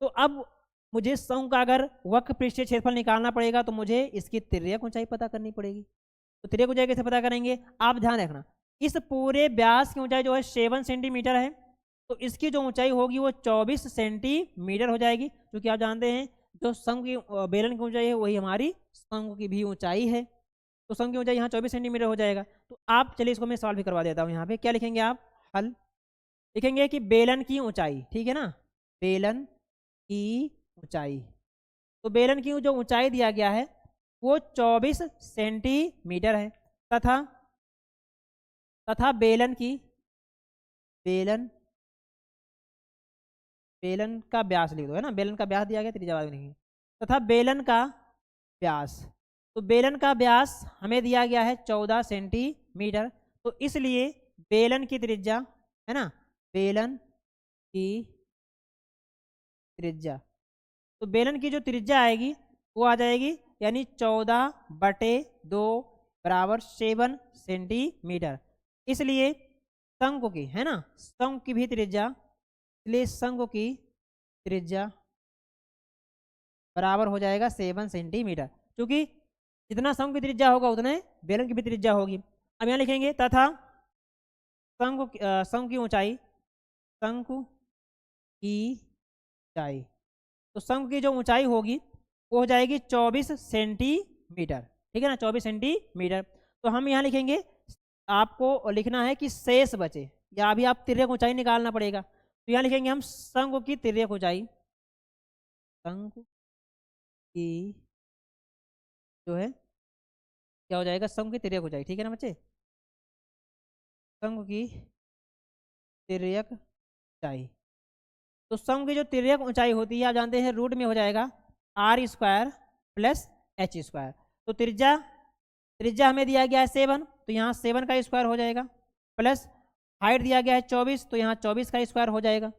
तो अब मुझे शंकु का अगर वक्र पृष्ठीय क्षेत्रफल निकालना पड़ेगा तो मुझे इसकी तिर्यक ऊंचाई पता करनी पड़ेगी। तो तिर्यक ऊंचाई कैसे पता करेंगे, आप ध्यान रखना, इस पूरे व्यास की ऊंचाई जो है 7 सेंटीमीटर है, तो इसकी जो ऊंचाई होगी वो 24 सेंटीमीटर हो जाएगी, क्योंकि आप जानते हैं जो शंकु की बेलन की ऊंचाई है वही हमारी शंकु की भी ऊंचाई है, तो शंकु की ऊंचाई यहाँ 24 सेंटीमीटर हो जाएगा। तो आप चलिए इसको मैं सॉल्व भी करवा देता हूँ। यहाँ पे क्या लिखेंगे आप, हल लिखेंगे कि बेलन की ऊंचाई, ठीक है ना, बेलन की ऊंचाई, तो बेलन की जो ऊंचाई दिया गया है वो 24 सेंटीमीटर है, तथा बेलन का व्यास लिख दो, है ना, बेलन का व्यास दिया गया, त्रिज्या बाद में लिखेंगे, तथा बेलन का व्यास, तो बेलन का व्यास हमें दिया गया है 14 सेंटीमीटर, तो इसलिए बेलन की त्रिज्या, है ना, बेलन की त्रिज्या, तो बेलन की जो त्रिज्या आएगी वो आ जाएगी यानी 14/2 बराबर 7 सेंटीमीटर। इसलिए शंकु की, है ना, शंकु की भी त्रिज्या, इसलिए शंकु की त्रिज्या बराबर हो जाएगा 7 सेंटीमीटर, क्योंकि जितना शंकु की त्रिज्या होगा उतने बेलन की भी त्रिज्या होगी। अब यहाँ लिखेंगे तथा शंकु की ऊंचाई, शंकु की ऊंचाई, तो शंकु की जो ऊंचाई होगी वो हो जाएगी 24 सेंटीमीटर, ठीक है ना, 24 सेंटीमीटर। तो हम यहाँ लिखेंगे, आपको लिखना है कि शेष बचे, या अभी आप तिर्यक ऊंचाई निकालना पड़ेगा, तो यहाँ लिखेंगे हम शंकु की तिर्यक ऊंचाई, शंकु की जो है क्या हो जाएगा, शंकु की तिर्यक ऊंचाई, ठीक है ना बच्चे, शंकु की तिर्यक ऊंचाई। तो शंकु की जो तिर्यक ऊंचाई होती है आप जानते हैं रूट में हो जाएगा r square plus h square. तो त्रिज्या त्रिज्या हमें दिया गया है 7, तो यहाँ 7 का स्क्वायर हो जाएगा, प्लस हाइट दिया गया है 24, तो यहाँ 24 का स्क्वायर हो जाएगा।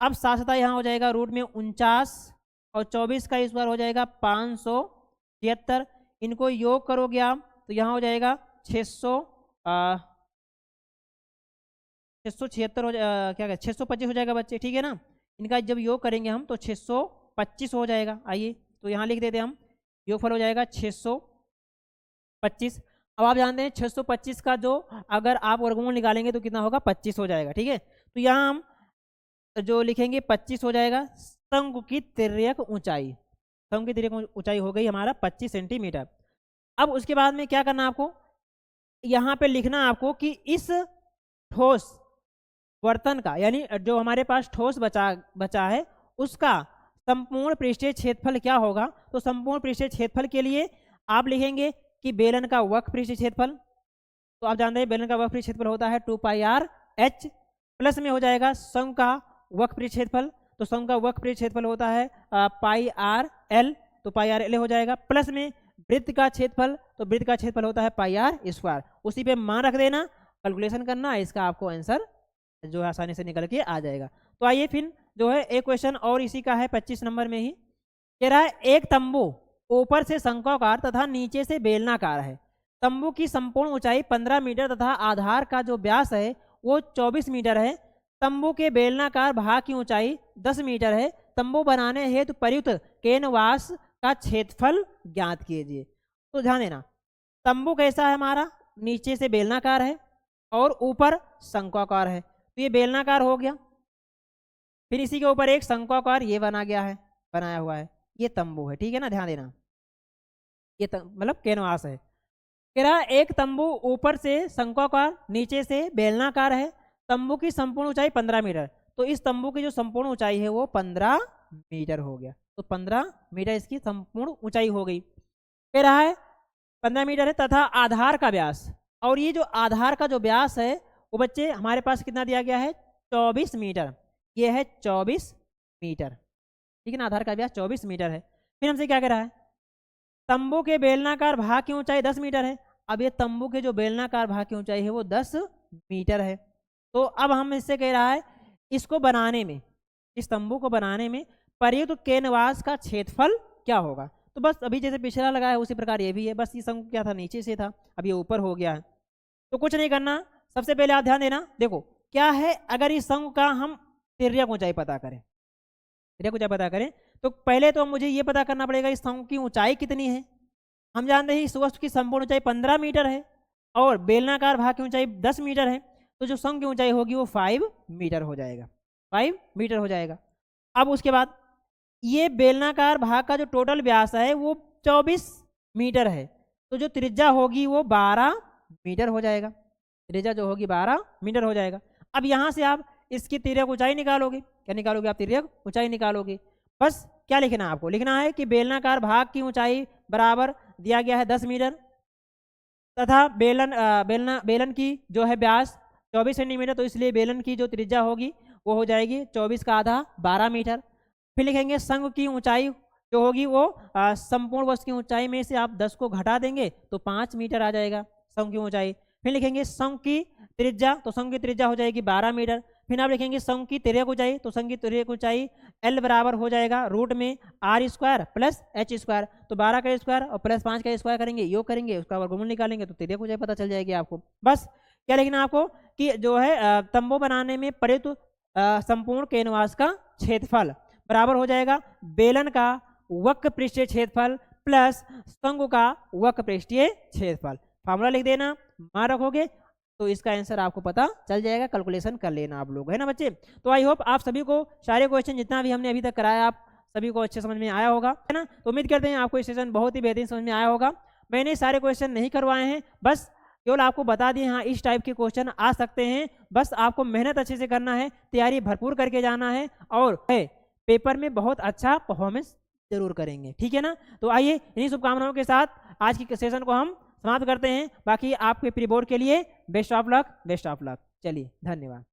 अब साथ साथ यहाँ हो जाएगा रूट में 49 और 24 का स्क्वायर हो जाएगा 576। इनको योग करोगे आप तो यहाँ हो जाएगा 676 हो क्या कहते 625 हो जाएगा बच्चे, ठीक है ना। इनका जब योग करेंगे हम तो 625 हो जाएगा। आइए तो यहाँ लिख देते हैं हम, योगफल हो जाएगा 625। अब आप जानते हैं 625 का जो अगर आप वर्गमूल निकालेंगे तो कितना होगा, 25 हो जाएगा, ठीक है। तो यहाँ हम जो लिखेंगे 25 हो जाएगा। शंकु की तिर्यक ऊंचाई, शंकु की तिर्यक ऊंचाई हो गई हमारा 25 सेंटीमीटर। अब उसके बाद में क्या करना आपको, यहाँ पे लिखना आपको कि इस ठोस बर्तन का यानी जो हमारे पास ठोस बचा है उसका संपूर्ण पृष्ठीय क्षेत्रफल क्या होगा। तो संपूर्ण पृष्ठीय क्षेत्रफल के लिए आप लिखेंगे कि बेलन का वक्र पृष्ठीय क्षेत्रफल, तो आप जानते हैं बेलन का वक्र पृष्ठीय क्षेत्रफल होता है 2πr/h, प्लस में हो जाएगा शंकु का वक्र पृष्ठीय क्षेत्रफल, तो शंकु का वक्र पृष्ठीय क्षेत्रफल होता है πr/l, तो πr/l हो जाएगा, प्लस में वृत्त का क्षेत्रफल, तो वृत्त का क्षेत्रफल होता है πr²। उसी पे मान रख देना, कैलकुलेशन करना, इसका आपको आंसर जो है आसानी से निकल के आ जाएगा। तो आइए फिर जो है एक क्वेश्चन और इसी का है 25 नंबर में ही, कह रहा है एक तंबू ऊपर से शंक्वाकार तथा नीचे से बेलनाकार है। तंबू की संपूर्ण ऊंचाई 15 मीटर तथा आधार का जो व्यास है वो 24 मीटर है। तंबू के बेलनाकार भाग की ऊंचाई 10 मीटर है। तंबू बनाने हेतु प्रयुक्त कैनवास का क्षेत्रफल ज्ञात कीजिए। तो ध्यान देना, तंबू कैसा है हमारा, नीचे से बेलनाकार है और ऊपर शंक्वाकार है, तो ये बेलनाकार हो गया। फिर इसी के ऊपर एक शंक्वाकार ये बनाया हुआ है, ये तंबू है, ठीक है ना, ध्यान देना, ये मतलब कैनवास है। कह रहा एक तंबू ऊपर से शंक्वाकार नीचे से बेलनाकार है। तंबू की संपूर्ण ऊंचाई 15 मीटर, तो इस तंबू की जो संपूर्ण ऊंचाई है वो 15 मीटर हो गया, तो 15 मीटर इसकी संपूर्ण ऊंचाई हो गई। कह रहा है 15 मीटर है तथा आधार का व्यास, और ये जो आधार का जो व्यास है वो बच्चे हमारे पास कितना दिया गया है, 24 मीटर, ये है 24 मीटर, ठीक है ना, आधार का व्यास 24 मीटर है। फिर हमसे क्या कह रहा है, तंबू के बेलनाकार भाग की ऊंचाई 10 मीटर है। अब ये तंबू के जो बेलनाकार भाग की ऊंचाई है वो 10 मीटर है। तो अब हम इससे कह रहा है इसको बनाने में, इस तंबू को बनाने में प्रयुक्त कैनवास का क्षेत्रफल क्या होगा। तो बस अभी जैसे पिछला लगा है उसी प्रकार ये भी है, बस ये शंकु क्या था, नीचे से था, अब ये ऊपर हो गया है। तो कुछ नहीं करना, सबसे पहले आप ध्यान देना, देखो क्या है, अगर इस शंकु का हम तिर्यक ऊंचाई पता करें, तिर्यक ऊंचाई पता करें तो पहले तो मुझे ये पता करना पड़ेगा इस शंकु की ऊंचाई कितनी है। हम जानते हैं इस वस्तु की संपूर्ण ऊंचाई 15 मीटर है और बेलनाकार भाग की ऊंचाई 10 मीटर है, तो जो शंकु की ऊंचाई होगी वो 5 मीटर हो जाएगा, 5 मीटर हो जाएगा। अब उसके बाद ये बेलनाकार भाग का जो टोटल व्यास है वो 24 मीटर है, तो जो त्रिज्या होगी वो 12 मीटर हो जाएगा, त्रिज्या जो होगी 12 मीटर हो जाएगा। अब यहाँ से आप इसकी तिर्यक ऊंचाई निकालोगे, क्या निकालोगे आप, तिर्यक ऊंचाई निकालोगे। बस क्या लिखना है आपको, लिखना है कि बेलनाकार भाग की ऊंचाई बराबर दिया गया है 10 मीटर तथा बेलन की जो है व्यास 24 सेंटीमीटर, तो इसलिए बेलन की जो त्रिज्या होगी वो हो जाएगी 24 का आधा 12 मीटर। फिर लिखेंगे शंकु की ऊंचाई जो होगी वो संपूर्ण वस्तु की ऊंचाई में से आप 10 को घटा देंगे तो 5 मीटर आ जाएगा शंकु की ऊंचाई। फिर लिखेंगे शंकु की त्रिज्या, तो शंकु की त्रिज्या हो जाएगी 12 मीटर। फिर आप लिखेंगे शंकु की तिर्यक ऊंचाई, तो शंकु की तिर्यक ऊंचाई L बराबर हो जाएगा रूट में r² प्लस h², तो 12 का स्क्वायर और प्लस 5 का स्क्वायर करेंगे, योग करेंगे, उसका वर्गमूल निकालेंगे तो तिर्यक ऊंचाई पता चल जाएगी आपको। बस क्या लिखना आपको कि जो है तंबू बनाने में प्रयुक्त संपूर्ण कैनवास का क्षेत्रफल बराबर हो जाएगा बेलन का वक्र पृष्ठीय क्षेत्रफल प्लस शंकु का वक्र पृष्ठीय क्षेत्रफल। फार्मूला लिख देना, मान रखोगे तो इसका आंसर आपको पता चल जाएगा, कैलकुलेशन कर लेना आप लोग, है ना बच्चे। तो आई होप आप सभी को सारे क्वेश्चन जितना भी हमने अभी तक कराया आप सभी को अच्छे समझ में आया होगा, है ना। तो उम्मीद करते हैं आपको ये सेशन बहुत ही बेहतरीन समझ में आया होगा। मैंने सारे क्वेश्चन नहीं करवाए हैं, बस केवल आपको बता दिए हाँ इस टाइप के क्वेश्चन आ सकते हैं, बस आपको मेहनत अच्छे से करना है, तैयारी भरपूर करके जाना है और पेपर में बहुत अच्छा परफॉर्मेंस जरूर करेंगे, ठीक है ना। तो आइए इन्हीं शुभकामनाओं के साथ आज की सेशन को हम समाप्त करते हैं। बाकी आपके प्री बोर्ड के लिए best of luck, best of luck. चलिए, धन्यवाद।